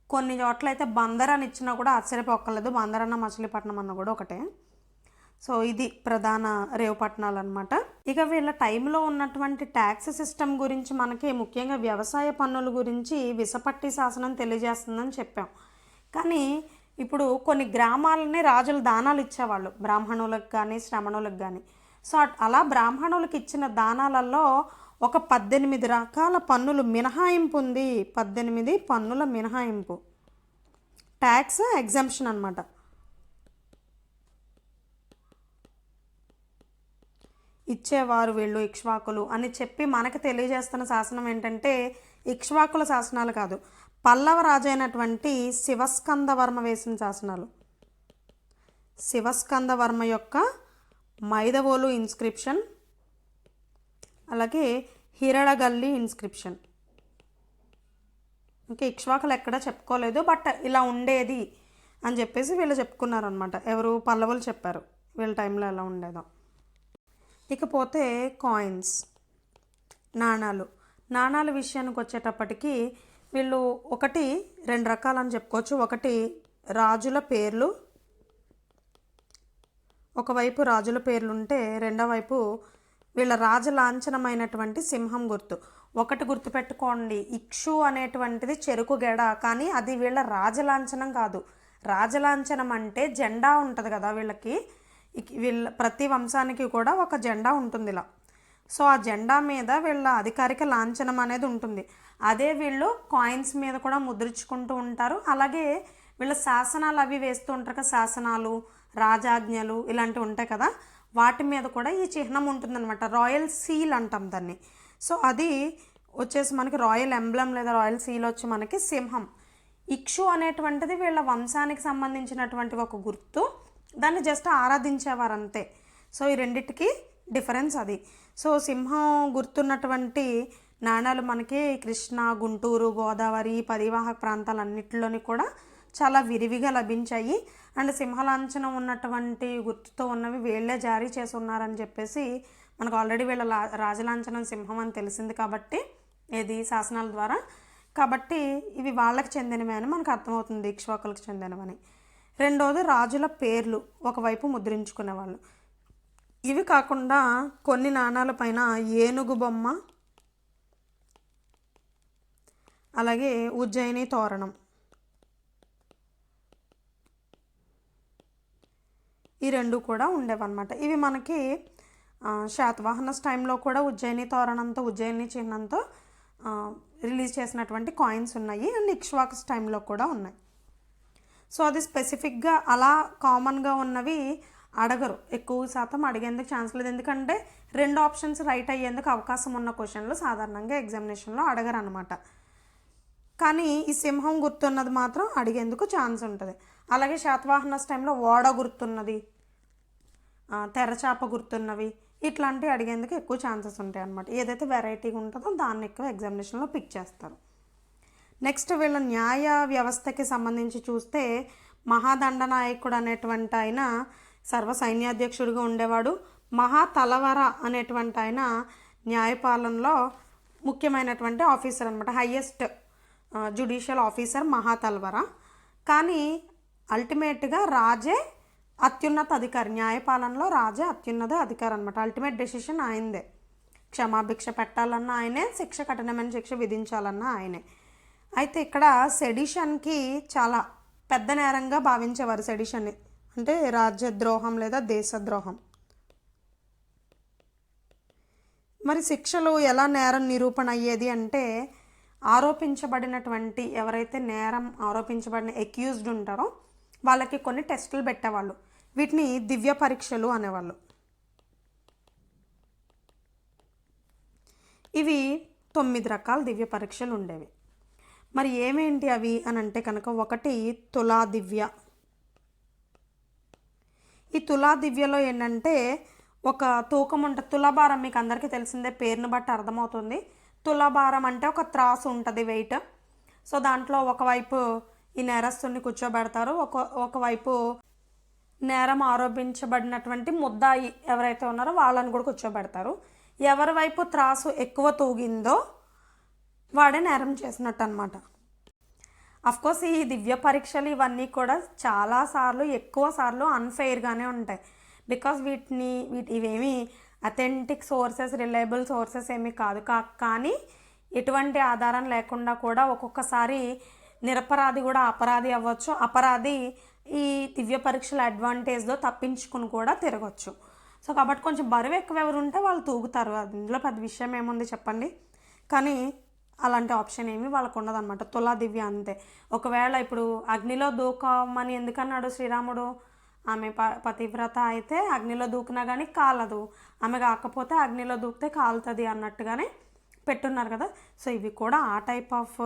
కొన్ని చోట్ల అయితే బందర్ అని ఇచ్చినా కూడా ఆశ్చర్యపోక్కర్లేదు. బందర్ అన్న మచిలీపట్నం అన్న కూడా ఒకటే. సో ఇది ప్రధాన రేవు పట్టణాలు అనమాట. ఇక వీళ్ళ టైంలో ఉన్నటువంటి ట్యాక్స్ సిస్టమ్ గురించి మనకి ముఖ్యంగా వ్యవసాయ పన్నుల గురించి విసపట్టి శాసనం తెలియజేస్తుందని చెప్పాం. కానీ ఇప్పుడు కొన్ని గ్రామాలని రాజులు దానాలు ఇచ్చేవాళ్ళు, బ్రాహ్మణులకు కానీ శ్రమణులకు కానీ. సో అలా బ్రాహ్మణులకు ఇచ్చిన దానాలలో ఒక 18 రకాల పన్నులు మినహాయింపు ఉంది. 18 పన్నుల మినహాయింపు, ట్యాక్స్ ఎగ్జంప్షన్ అనమాట. ఇచ్చేవారు వీళ్ళు ఇక్ష్వాకులు అని చెప్పి మనకు తెలియజేస్తున్న శాసనం ఏంటంటే ఇక్ష్వాకుల శాసనాలు కాదు, పల్లవ రాజు అయినటువంటి శివస్కందవర్మ వేసిన శాసనాలు. శివస్కందవర్మ యొక్క మైదవోలు ఇన్స్క్రిప్షన్, అలాగే హిరడగల్లి ఇన్స్క్రిప్షన్. ఇంకా ఇక్ష్వాకులు ఎక్కడా చెప్పుకోలేదు, బట్ ఇలా ఉండేది అని చెప్పేసి వీళ్ళు చెప్పుకున్నారనమాట. ఎవరు? పల్లవులు చెప్పారు వీళ్ళ టైంలో ఎలా ఉండేదో. ఇకపోతే కాయిన్స్, నాణాల విషయానికి వచ్చేటప్పటికి వీళ్ళు 2 రకాలని చెప్పుకోవచ్చు. ఒకటి రాజుల పేర్లు, ఒకవైపు రాజుల పేర్లు ఉంటే రెండో వైపు వీళ్ళ రాజలాంఛనమైనటువంటి సింహం గుర్తు. ఒకటి గుర్తుపెట్టుకోండి, ఇక్షు అనేటువంటిది చెరుకు గెడ, కానీ అది వీళ్ళ రాజలాంఛనం కాదు. రాజలాంఛనం అంటే జెండా ఉంటుంది కదా వీళ్ళకి, వీళ్ళ ప్రతి వంశానికి కూడా ఒక జెండా ఉంటుంది ఇలా. సో ఆ జెండా మీద వీళ్ళ అధికారిక లాంఛనం అనేది ఉంటుంది. అదే వీళ్ళు కాయిన్స్ మీద కూడా ముద్రించుకుంటూ ఉంటారు. అలాగే వీళ్ళ శాసనాలు అవి వేస్తూ ఉంటారు కదా, శాసనాలు, రాజాజ్ఞలు ఇలాంటివి ఉంటాయి కదా, వాటి మీద కూడా ఈ చిహ్నం ఉంటుందన్నమాట. రాయల్ సీల్ అంటాం దాన్ని. సో అది వచ్చేసి మనకి రాయల్ ఎంబ్లమ్ లేదా రాయల్ సీల్ వచ్చి మనకి సింహం. ఇక్షు అనేటువంటిది వీళ్ళ వంశానికి సంబంధించినటువంటి ఒక గుర్తు, దాన్ని జస్ట్ ఆరాధించేవారు అంతే. సో ఈ రెండిటికి డిఫరెన్స్ అది. సో సింహం గుర్తున్నటువంటి నాణాలు మనకి కృష్ణా, గుంటూరు, గోదావరి, పరివాహక ప్రాంతాలన్నింటిలోని కూడా చాలా విరివిగా లభించాయి. అండ్ సింహలాంఛనం ఉన్నటువంటి గుర్తుతో ఉన్నవి వీళ్ళే జారీ చేసి ఉన్నారని చెప్పేసి మనకు ఆల్రెడీ వీళ్ళ రాజలాంఛనం సింహం అని తెలిసింది కాబట్టి, ఏది శాసనాల ద్వారా. కాబట్టి ఇవి వాళ్ళకి చెందినవి అని మనకు అర్థమవుతుంది, ఇక్ష్వాకులకు చెందినవని. రెండోది రాజుల పేర్లు ఒకవైపు ముద్రించుకునేవాళ్ళు. ఇవి కాకుండా కొన్ని నాణాల పైన ఏనుగు బొమ్మ, అలాగే ఉజ్జయిని తోరణం, ఈ రెండు కూడా ఉండేవన్నమాట. ఇవి మనకి శాతవాహనస్ టైంలో కూడా ఉజ్జయిని తోరణంతో, ఉజ్జయిని చిహ్నంతో రిలీజ్ చేసినటువంటి కాయిన్స్ ఉన్నాయి. అండ్ ఇక్ష్వాకస్ టైంలో కూడా ఉన్నాయి. సో అది స్పెసిఫిక్గా అలా కామన్గా ఉన్నవి అడగరు, ఎక్కువ శాతం అడిగేందుకు ఛాన్స్ లేదు. ఎందుకంటే 2 ఆప్షన్స్ రైట్ అయ్యేందుకు అవకాశం ఉన్న క్వశ్చన్లు సాధారణంగా ఎగ్జామినేషన్లో అడగరు అనమాట. కానీ ఈ సింహం గుర్తున్నది మాత్రం అడిగేందుకు ఛాన్స్ ఉంటుంది. అలాగే శాతవాహనస్ టైంలో ఓడ గుర్తున్నది, తెరచాప గుర్తున్నవి, ఇట్లాంటివి అడిగేందుకు ఎక్కువ ఛాన్సెస్ ఉంటాయి అన్నమాట. ఏదైతే వెరైటీగా ఉంటుందో దాన్ని ఎక్కువ ఎగ్జామినేషన్లో పిక్ చేస్తారు. నెక్స్ట్ వీళ్ళ న్యాయ వ్యవస్థకి సంబంధించి చూస్తే మహాదండనాయకుడు అనేటువంటి ఆయన సర్వ సైన్యాధ్యక్షుడిగా ఉండేవాడు. మహాతలవర అనేటువంటి ఆయన న్యాయపాలనలో ముఖ్యమైనటువంటి ఆఫీసర్ అనమాట, హయ్యెస్ట్ జ్యుడిషియల్ ఆఫీసర్ మహాతలవర. కానీ అల్టిమేట్గా రాజే అత్యున్నత అధికారి, న్యాయపాలనలో రాజే అత్యున్నత అధికారి అనమాట. అల్టిమేట్ డెసిషన్ ఆయనదే. క్షమాభిక్ష పెట్టాలన్నా ఆయనే, శిక్ష కఠినమైన శిక్ష విధించాలన్నా ఆయనే. అయితే ఇక్కడ సెడిషన్కి చాలా పెద్ద నేరంగా భావించేవారు సెడిషన్ని, అంటే రాజ్యద్రోహం లేదా దేశద్రోహం. మరి శిక్షలు ఎలా నేరం నిరూపణ అయ్యేది అంటే, ఆరోపించబడినటువంటి ఎవరైతే నేరం ఆరోపించబడిన ఎక్యూజ్డ్ ఉంటారో వాళ్ళకి కొన్ని టెస్టులు పెట్టేవాళ్ళు. వీటిని దివ్య పరీక్షలు అనేవాళ్ళు. ఇవి 9 రకాల దివ్య పరీక్షలు ఉండేవి. మరి ఏమేంటి అవి అని అంటే కనుక, ఒకటి తులా దివ్య. ఈ తులా దివ్యలో ఏంటంటే ఒక తూకం ఉంటుంది. తులాభారం మీకు అందరికీ తెలిసిందే, పేరును బట్టి అర్థమవుతుంది. తులాభారం అంటే ఒక త్రాసు ఉంటుంది, వెయిట్. సో దాంట్లో ఒకవైపు ఈ నేరస్తుని కూర్చోబెడతారు, ఒకవైపు నేరం ఆరోపించబడినటువంటి ముద్దాయి ఎవరైతే ఉన్నారో వాళ్ళని కూడా కూర్చోబెడతారు. ఎవరి వైపు త్రాసు ఎక్కువ తూగిందో వాడే నేరం చేసినట్టు అనమాట. అఫ్కోర్స్ ఈ దివ్య పరీక్షలు ఇవన్నీ కూడా చాలాసార్లు ఎక్కువ సార్లు అన్ఫెయిర్గానే ఉంటాయి. బికాస్ ఇవేమీ అథెంటిక్ సోర్సెస్, రిలయబుల్ సోర్సెస్ ఏమీ కాదు. కానీ ఎటువంటి ఆధారం లేకుండా కూడా ఒక్కొక్కసారి నిరపరాధి కూడా అపరాధి అవ్వచ్చు. అపరాధి ఈ దివ్య పరీక్షల అడ్వాంటేజ్లో తప్పించుకుని కూడా తిరగచ్చు. సో కాబట్టి కొంచెం బరువు ఎక్కువ ఎవరు ఉంటే వాళ్ళు తూగుతారు. అందులో పెద్ద విషయం ఏముంది చెప్పండి. కానీ అలాంటి ఆప్షన్ ఏమీ వాళ్ళకు ఉండదన్నమాట. తులా దివ్య అంతే. ఒకవేళ ఇప్పుడు అగ్నిలో దూకమని ఎందుకన్నాడు శ్రీరాముడు? ఆమె పతివ్రత అయితే అగ్నిలో దూకినా కానీ కాలదు, ఆమె కాకపోతే అగ్నిలో దూకితే కాలుతుంది అన్నట్టుగానే పెట్టున్నారు కదా. సో ఇవి కూడా ఆ టైప్ ఆఫ్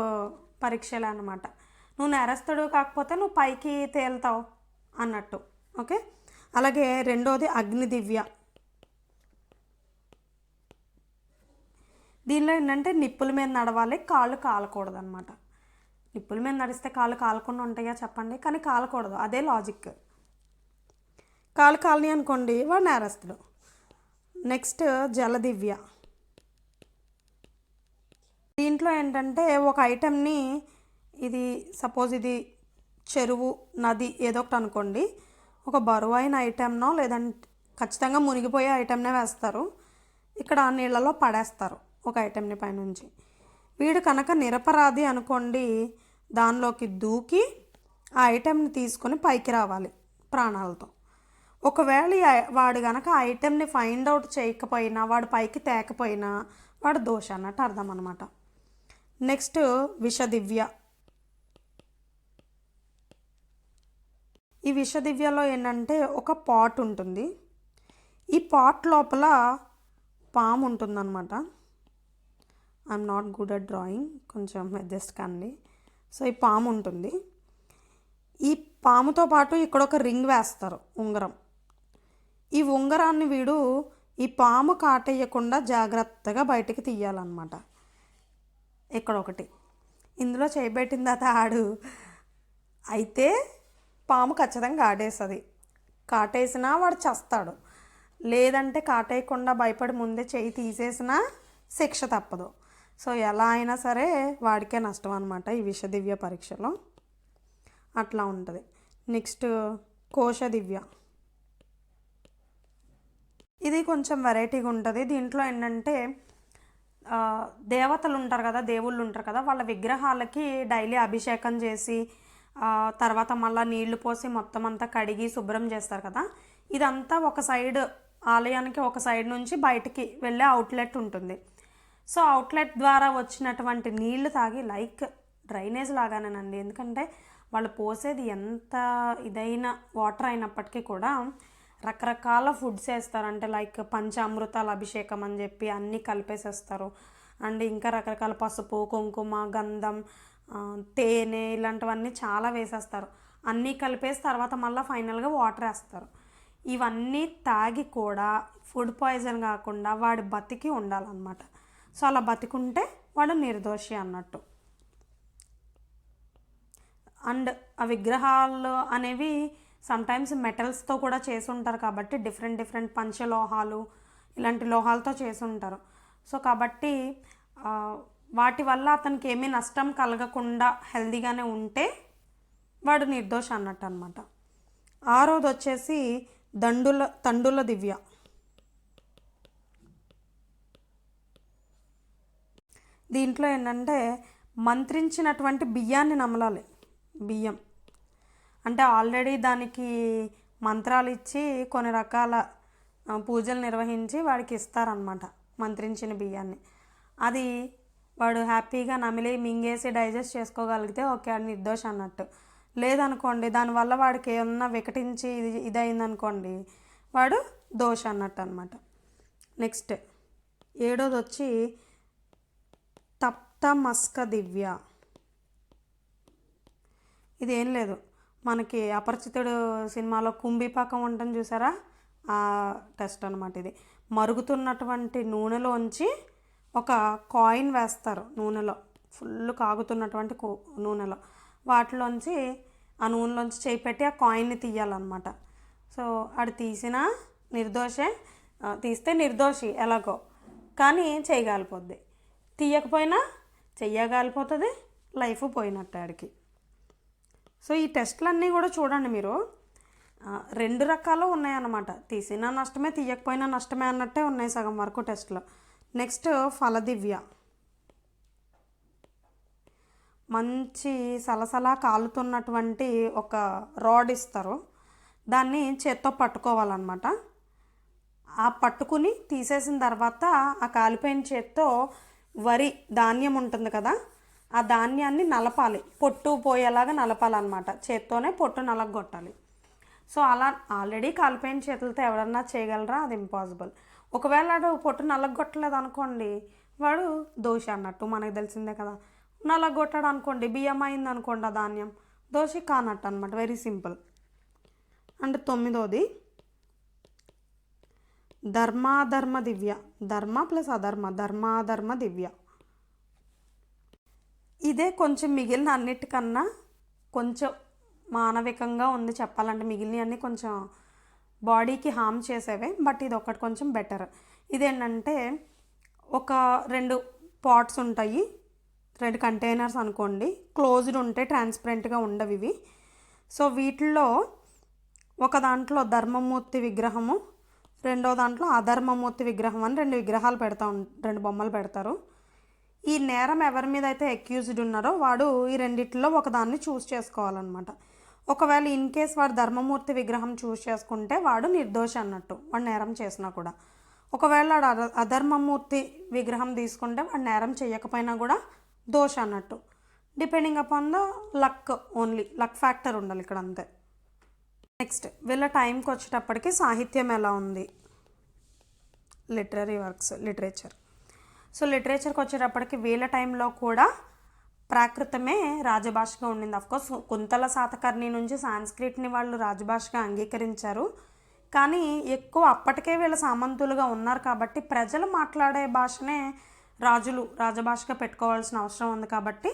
పరీక్షలే అన్నమాట. నువ్వు నేరస్తుడు కాకపోతే నువ్వు పైకి తేలుతావు అన్నట్టు. ఓకే. అలాగే రెండోది అగ్ని దివ్య. దీనిలో ఏంటంటే నిప్పుల మీద నడవాలి, కాళ్ళు కాలకూడదు అనమాట. నిప్పుల మీద నడిస్తే కాళ్ళు కాలకుండా ఉంటాయా చెప్పండి? కానీ కాలకూడదు, అదే లాజిక్. కాలు కాలని అనుకోండి వాడు నేరస్తుడు. నెక్స్ట్ జలదివ్య. దీంట్లో ఏంటంటే ఒక ఐటెంని, ఇది సపోజ్ ఇది చెరువు, నది ఏదో ఒకటి అనుకోండి, ఒక బరువైన ఐటెంనో లేదంటే ఖచ్చితంగా మునిగిపోయే ఐటెంనే వేస్తారు. ఇక్కడ నీళ్ళలో పడేస్తారు ఒక ఐటెంని పైనుంచి. వీడు కనుక నిరపరాధి అనుకోండి, దానిలోకి దూకి ఆ ఐటెంని తీసుకొని పైకి రావాలి ప్రాణాలతో. ఒకవేళ వాడు కనుక ఆ ఐటెంని ఫైండ్ అవుట్ చేయకపోయినా, వాడు పైకి తేకపోయినా వాడు దోష అన్నట్టు అర్థం అనమాట. నెక్స్ట్ విషదివ్య. ఈ విషదివ్యలో ఏంటంటే ఒక పాట్ ఉంటుంది. ఈ పాట్ లోపల పాము ఉంటుందన్నమాట. I'm not good at drawing, కొంచెం అడ్జస్ట్ కండి. సో ఈ పాము ఉంటుంది. ఈ పాముతో పాటు ఇక్కడ ఒక రింగ్ వేస్తారు, ఉంగరం. ఈ ఉంగరాన్ని వీడు ఈ పాము కాటేయకుండా జాగ్రత్తగా బయటికి తీయాలన్నమాట. ఇక్కడ ఒకటి ఇందులో చేయబెట్టింది అత ఆడు అయితే పాము ఖచ్చితంగా కాటేస్తుంది. కాటేసినా వాడు చస్తాడు, లేదంటే కాటేయకుండా భయపడి ముందే చేయి తీసేసినా శిక్ష తప్పదు. సో ఎలా అయినా సరే వాడికే నష్టం అనమాట ఈ విషదివ్య పరీక్షలో. అట్లా ఉంటుంది. నెక్స్ట్ కోశదివ్య. ఇది కొంచెం వెరైటీగా ఉంటుంది. దీంట్లో ఏంటంటే దేవతలు ఉంటారు కదా, దేవుళ్ళు ఉంటారు కదా, వాళ్ళ విగ్రహాలకి డైలీ అభిషేకం చేసి తర్వాత మళ్ళీ నీళ్లు పోసి మొత్తం అంతా కడిగి శుభ్రం చేస్తారు కదా. ఇదంతా ఒక సైడ్, ఆలయానికి ఒక సైడ్ నుంచి బయటికి వెళ్ళే అవుట్లెట్ ఉంటుంది. సో అవుట్లెట్ ద్వారా వచ్చినటువంటి నీళ్లు తాగి, లైక్ డ్రైనేజ్ లాగానేనండి, ఎందుకంటే వాళ్ళు పోసేది ఎంత ఇదైన వాటర్ అయినప్పటికీ కూడా రకరకాల ఫుడ్స్ వేస్తారు. అంటే లైక్ పంచామృతాల అభిషేకం అని చెప్పి అన్నీ కలిపేసేస్తారు. అండ్ ఇంకా రకరకాల పసుపు, కుంకుమ, గంధం, తేనె ఇలాంటివన్నీ చాలా వేసేస్తారు. అన్నీ కలిపేసి తర్వాత మళ్ళీ ఫైనల్గా వాటర్ వేస్తారు. ఇవన్నీ తాగి కూడా ఫుడ్ పాయిజన్ కాకుండా వాడు బతికి ఉండాలన్నమాట. సో అలా బతికుంటే వాడు నిర్దోషి అన్నట్టు. అండ్ ఆ విగ్రహాలు అనేవి సమ్టైమ్స్ మెటల్స్తో కూడా చేసి ఉంటారు కాబట్టి డిఫరెంట్ పంచలోహాలు ఇలాంటి లోహాలతో చేసి ఉంటారు. సో కాబట్టి వాటి వల్ల అతనికి ఏమీ నష్టం కలగకుండా హెల్దీగానే ఉంటే వాడు నిర్దోష అన్నట్టు అనమాట. ఆరోది వచ్చేసి తండుల దివ్య. దీంట్లో ఏంటంటే మంత్రించినటువంటి బియ్యాన్ని నమలాలి. బియ్యం అంటే ఆల్రెడీ దానికి మంత్రాలు ఇచ్చి కొన్ని రకాల పూజలు నిర్వహించి వాడికి ఇస్తారనమాట మంత్రించిన బియ్యాన్ని. అది వాడు హ్యాపీగా నమిలి మింగేసి డైజెస్ట్ చేసుకోగలిగితే ఓకే, అది నిర్దోష అన్నట్టు. లేదనుకోండి దానివల్ల వాడికి ఏమన్నా వికటించి ఇదైందనుకోండి వాడు దోష అన్నట్టు అనమాట. నెక్స్ట్ 7వ వచ్చి తప్త మస్క దివ్య. ఇదేం లేదు, మనకి అపరిచితుడు సినిమాలో కుంభిపాకం ఉంటుంది చూసారా, ఆ టెస్ట్ అనమాట. ఇది మరుగుతున్నటువంటి నూనెలోంచి ఒక కాయిన్ వేస్తారు. నూనెలో ఫుల్ కాగుతున్నటువంటి నూనెలో వాటిలోంచి ఆ నూనెలోంచి చేయి పెట్టి ఆ కాయిన్ని తీయాలన్నమాట. సో అది తీసినా నిర్దోషే, తీస్తే నిర్దోషి ఎలాగో, కానీ చేయగలిపోద్ది. తీయకపోయినా చెయ్యగలిపోతుంది, లైఫ్ పోయినట్టు ఆడికి. సో ఈ టెస్టులన్నీ కూడా చూడండి మీరు, 2 రకాలు ఉన్నాయన్నమాట. తీసినా నష్టమే, తీయకపోయినా నష్టమే అన్నట్టే ఉన్నాయి సగం వరకు టెస్ట్లో. నెక్స్ట్ ఫలదివ్య. మంచి సలసలా కాలుతున్నటువంటి ఒక రాడ్ ఇస్తారు, దాన్ని చేత్తో పట్టుకోవాలన్నమాట. ఆ పట్టుకుని తీసేసిన తర్వాత ఆ కాలిపోయిన చేత్తో వరి ధాన్యం ఉంటుంది కదా, ఆ ధాన్యాన్ని నలపాలి, పొట్టు పోయేలాగా నలపాలన్నమాట. చేత్తోనే పొట్టు నలగొట్టాలి. సో అలా ఆల్రెడీ కాలిపోయిన చేతులతో ఎవరన్నా చేయగలరా? అది ఇంపాసిబుల్. ఒకవేళ వాడు పొట్టు నలగొట్టలేదు అనుకోండి, వాడు దోషి అన్నట్టు, మనకు తెలిసిందే కదా. నలగొట్టాడు అనుకోండి, బియ్యం అయింది అనుకోండి ఆ ధాన్యం, దోషి కానట్టు అనమాట. Very simple. అండ్ 9వది ధర్మాధర్మ దివ్య. ధర్మ ప్లస్ అధర్మ, ధర్మాధర్మ దివ్య. ఇదే కొంచెం మిగిలిన అన్నిటికన్నా కొంచెం మానవికంగా ఉంది చెప్పాలంటే. మిగిలినవన్నీ కొంచెం బాడీకి హామ్ చేసేవే, బట్ ఇది ఒకటి కొంచెం బెటర్. ఇదేంటంటే ఒక 2 పాట్స్ ఉంటాయి, 2 కంటైనర్స్ అనుకోండి, క్లోజ్డ్ ఉంటాయి, ట్రాన్స్పరెంట్గా ఉండవు ఇవి. సో వీటిల్లో ఒక దాంట్లో ధర్మమూర్తి విగ్రహము, రెండో దాంట్లో అధర్మమూర్తి విగ్రహం అని 2 విగ్రహాలు 2 బొమ్మలు పెడతారు. ఈ నేరం ఎవరి మీద అయితే అక్యూజ్డ్ ఉన్నారో వాడు ఈ రెండిట్లో ఒకదాన్ని చూస్ చేసుకోవాలన్నమాట. ఒకవేళ ఇన్ కేస్ వాడు ధర్మమూర్తి విగ్రహం చూస్ చేసుకుంటే వాడు నిర్దోషి అన్నట్టు, వాడు నేరం చేసినా కూడా. ఒకవేళ వాడు అధర్మమూర్తి విగ్రహం తీసుకుంటే వాడు నేరం చేయకపోయినా కూడా దోష అన్నట్టు. Depending upon the luck, only luck factor ఉండాలి ఇక్కడ, అంతే. నెక్స్ట్ వీళ్ళ టైంకి వచ్చేటప్పటికి సాహిత్యం ఎలా ఉంది, లిటరరీ వర్క్స్, లిటరేచర్. సో లిటరేచర్కి వచ్చేటప్పటికి వీళ్ళ టైంలో కూడా ప్రాకృతమే రాజభాషగా ఉండింది. అఫ్కోర్స్ కుంతల శాతకర్ణి నుంచి సాంస్క్రిట్ని వాళ్ళు రాజభాషగా అంగీకరించారు, కానీ ఎక్కువ అప్పటికే వీళ్ళ సామంతులుగా ఉన్నారు కాబట్టి ప్రజలు మాట్లాడే భాషనే రాజులు రాజభాషగా పెట్టుకోవాల్సిన అవసరం ఉంది కాబట్టి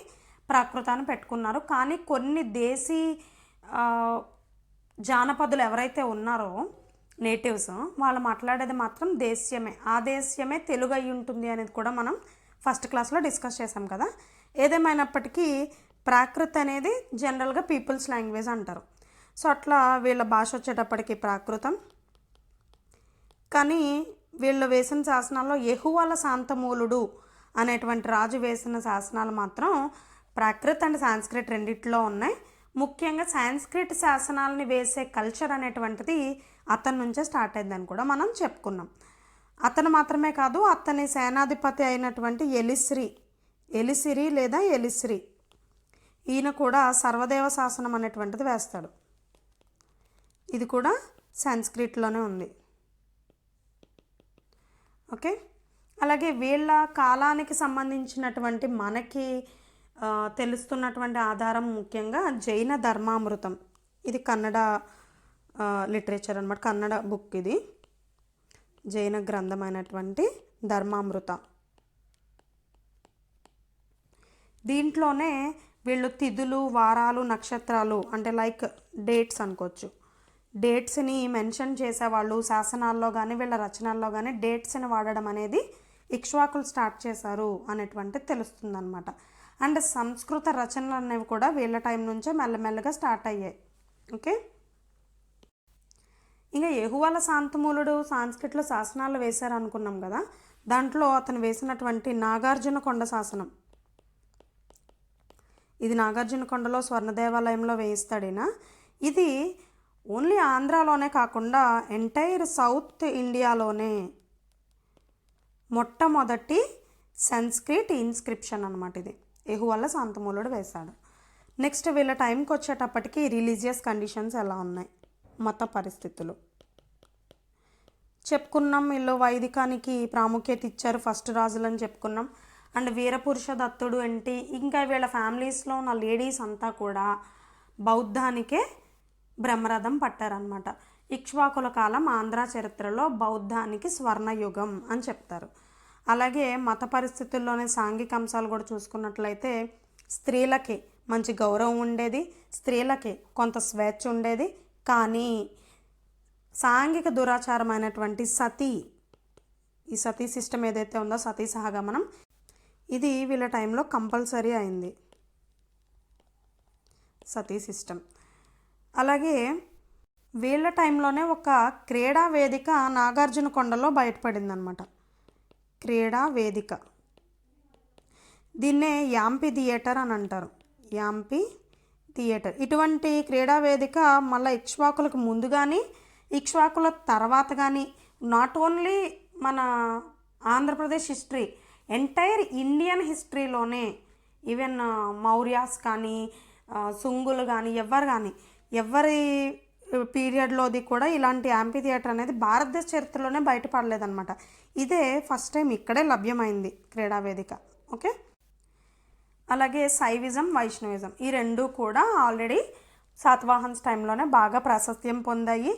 ప్రాకృతాన్ని పెట్టుకున్నారు. కానీ కొన్ని దేశీ జానపదులు ఎవరైతే ఉన్నారో నేటివ్స్, వాళ్ళు మాట్లాడేది మాత్రం దేశ్యమే, ఆ దేశ్యమే తెలుగు అయి ఉంటుంది అనేది కూడా మనం ఫస్ట్ క్లాస్లో డిస్కస్ చేసాం కదా. ఏదేమైనప్పటికీ ప్రాకృత్ అనేది జనరల్గా పీపుల్స్ లాంగ్వేజ్ అంటారు. సో అట్లా వీళ్ళ భాష వచ్చేటప్పటికి ప్రాకృతం. కానీ వీళ్ళు వేసిన శాసనాల్లో యెహోవాల శాంతమూలుడు అనేటువంటి రాజు వేసిన శాసనాలు మాత్రం ప్రాకృత్ అండ్ సాంస్క్రిట్ రెండిట్లో ఉన్నాయి. ముఖ్యంగా సాంస్క్రిట్ శాసనాలని వేసే కల్చర్ అనేటువంటిది అతని నుంచే స్టార్ట్ అయిందని కూడా మనం చెప్పుకున్నాం. అతను మాత్రమే కాదు, అతని సేనాధిపతి అయినటువంటి ఎలిసిరి లేదా ఎలిస్రి, ఈయన కూడా సర్వదేవ శాసనం అనేటువంటిది వేస్తాడు. ఇది కూడా సాంస్క్రిట్లోనే ఉంది. ఓకే, అలాగే వీళ్ళ కాలానికి సంబంధించినటువంటి మనకి తెలుస్తున్నటువంటి ఆధారం ముఖ్యంగా జైన ధర్మామృతం. ఇది కన్నడ లిటరేచర్ అనమాట, కన్నడ బుక్. ఇది జైన గ్రంథమైనటువంటి ధర్మామృత. దీంట్లోనే వీళ్ళు తిథులు, వారాలు, నక్షత్రాలు అంటే లైక్ డేట్స్ అనుకోవచ్చు, డేట్స్ని మెన్షన్ చేసేవాళ్ళు శాసనాల్లో కానీ వీళ్ళ రచనల్లో కానీ డేట్స్ని వాడడం అనేది ఇక్ష్వాకులు స్టార్ట్ చేశారు అనేటువంటిది తెలుస్తుందన్నమాట. అండ్ సంస్కృత రచనలు అనేవి కూడా వీళ్ళ టైం నుంచే మెల్లమెల్లగా స్టార్ట్ అయ్యాయి. ఓకే, ఇంకా యెహువల శాంతమూలుడు సాంస్క్రిట్లో శాసనాలు వేశారు అనుకున్నాం కదా, దాంట్లో అతను వేసినటువంటి నాగార్జున కొండ శాసనం, ఇది నాగార్జున కొండలో స్వర్ణ దేవాలయంలో వేయిస్తాడినా. ఇది ఓన్లీ ఆంధ్రాలోనే కాకుండా ఎంటైర్ సౌత్ ఇండియాలోనే మొట్టమొదటి సంస్క్రిట్ ఇన్స్క్రిప్షన్ అనమాట. ఇది యెహువల శాంతమూలుడు వేశాడు. నెక్స్ట్ వీళ్ళ టైంకి వచ్చేటప్పటికి రిలీజియస్ కండిషన్స్ ఎలా ఉన్నాయి, మత పరిస్థితులు చెప్పుకున్నాం. వీళ్ళు వైదికానికి ప్రాముఖ్యత ఇచ్చారు, ఫస్ట్ రాజులని చెప్పుకున్నాం. అండ్ వీరపురుష దత్తుడు ఏంటి, ఇంకా వీళ్ళ ఫ్యామిలీస్లో ఉన్న లేడీస్ అంతా కూడా బౌద్ధానికే బ్రహ్మరథం పట్టారనమాట. ఇక్ష్వాకుల కాలం ఆంధ్ర చరిత్రలో బౌద్ధానికి స్వర్ణయుగం అని చెప్తారు. అలాగే మత పరిస్థితుల్లోనే సాంఘిక అంశాలు కూడా చూసుకున్నట్లయితే స్త్రీలకి మంచి గౌరవం ఉండేది, స్త్రీలకి కొంత స్వేచ్ఛ ఉండేది. కానీ సాంఘిక దురాచారమైనటువంటి సతీ, ఈ సతీ సిస్టమ్ ఏదైతే ఉందో సతీ సహగమనం, ఇది వీళ్ళ టైంలో కంపల్సరీ అయింది, సతీ సిస్టమ్. అలాగే వీళ్ళ టైంలోనే ఒక క్రీడా వేదిక నాగార్జున కొండలో బయటపడింది అనమాట. క్రీడా వేదిక, దీన్నే యాంపి థియేటర్ అని అంటారు, యాంపి థియేటర్. ఇటువంటి క్రీడా వేదిక మళ్ళీ ఇక్ష్వాకులకు ముందు కానీ ఇక్ష్వాకుల తర్వాత కానీ, నాట్ ఓన్లీ మన ఆంధ్రప్రదేశ్ హిస్టరీ, ఎంటైర్ ఇండియన్ హిస్టరీలోనే, ఈవెన్ మౌర్యాస్ కానీ సుంగులు కానీ ఎవరి పీరియడ్లోది కూడా ఇలాంటి యాంపీ థియేటర్ అనేది భారతదేశ చరిత్రలోనే బయటపడలేదన్నమాట. ఇదే ఫస్ట్ టైం ఇక్కడే లభ్యమైంది క్రీడావేదిక. ఓకే, అలాగే శైవిజం, వైష్ణవిజం ఈ రెండు కూడా ఆల్రెడీ శాతవాహన్స్ టైంలోనే బాగా ప్రాశస్త్యం పొందాయి.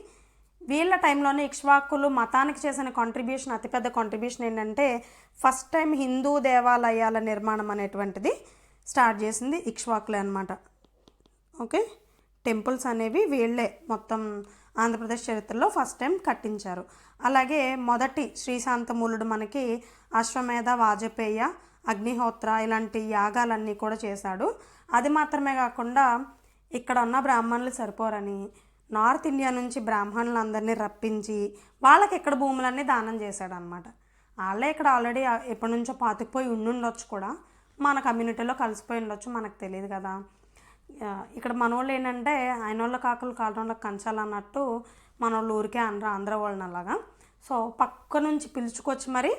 వీళ్ళ టైంలోనే ఇక్ష్వాకులు మతానికి చేసిన కాంట్రిబ్యూషన్, అతిపెద్ద కాంట్రిబ్యూషన్ ఏంటంటే ఫస్ట్ టైం హిందూ దేవాలయాల నిర్మాణం అనేటువంటిది స్టార్ట్ చేసింది ఇక్ష్వాకులే అనమాట. ఓకే, టెంపుల్స్ అనేవి వీళ్ళే మొత్తం ఆంధ్రప్రదేశ్ చరిత్రలో ఫస్ట్ టైం కట్టించారు. అలాగే మొదటి శ్రీశాంతమూలుడు మనకి అశ్వమేధ, వాజపేయ, అగ్నిహోత్ర ఇలాంటి యాగాలన్నీ కూడా చేశాడు. అది మాత్రమే కాకుండా ఇక్కడ ఉన్న బ్రాహ్మణులు సరిపోరని నార్త్ ఇండియా నుంచి బ్రాహ్మణులందరినీ రప్పించి వాళ్ళకి ఇక్కడ భూములన్నీ దానం చేశాడు అనమాట. వాళ్ళే ఇక్కడ ఆల్రెడీ ఎప్పటి నుంచో పాతుకుపోయి ఉండుండొచ్చు కూడా, మన కమ్యూనిటీలో కలిసిపోయి ఉండొచ్చు, మనకు తెలియదు కదా. ఇక్కడ మనోళ్ళు ఏంటంటే ఆయన వాళ్ళ కాకులు కాళ్ళకి కంచాలు అన్నట్టు మనోళ్ళు ఊరికే ఆంధ్ర వాళ్ళని అలాగా. సో పక్క నుంచి పిలుచుకొచ్చి మరి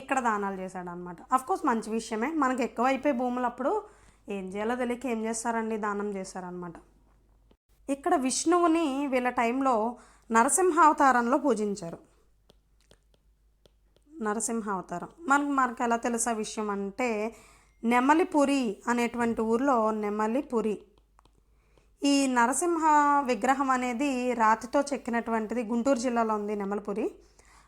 ఇక్కడ దానాలు చేశాడు అనమాట. అఫ్కోర్స్ మంచి విషయమే, మనకి ఎక్కువ అయిపోయి భూములు అప్పుడు ఏం చేయాలో తెలియక ఏం చేస్తారండి, దానం చేశారనమాట. ఇక్కడ విష్ణువుని వీళ్ళ టైంలో నరసింహావతారంలో పూజించారు. నరసింహావతారం మనకు ఎలా తెలుసా విషయం అంటే, నెమలిపురి అనేటువంటి ఊర్లో నెమలిపురి, ఈ నరసింహ విగ్రహం అనేది రాతితో చెక్కినటువంటిది గుంటూరు జిల్లాలో ఉంది నెమలిపురి,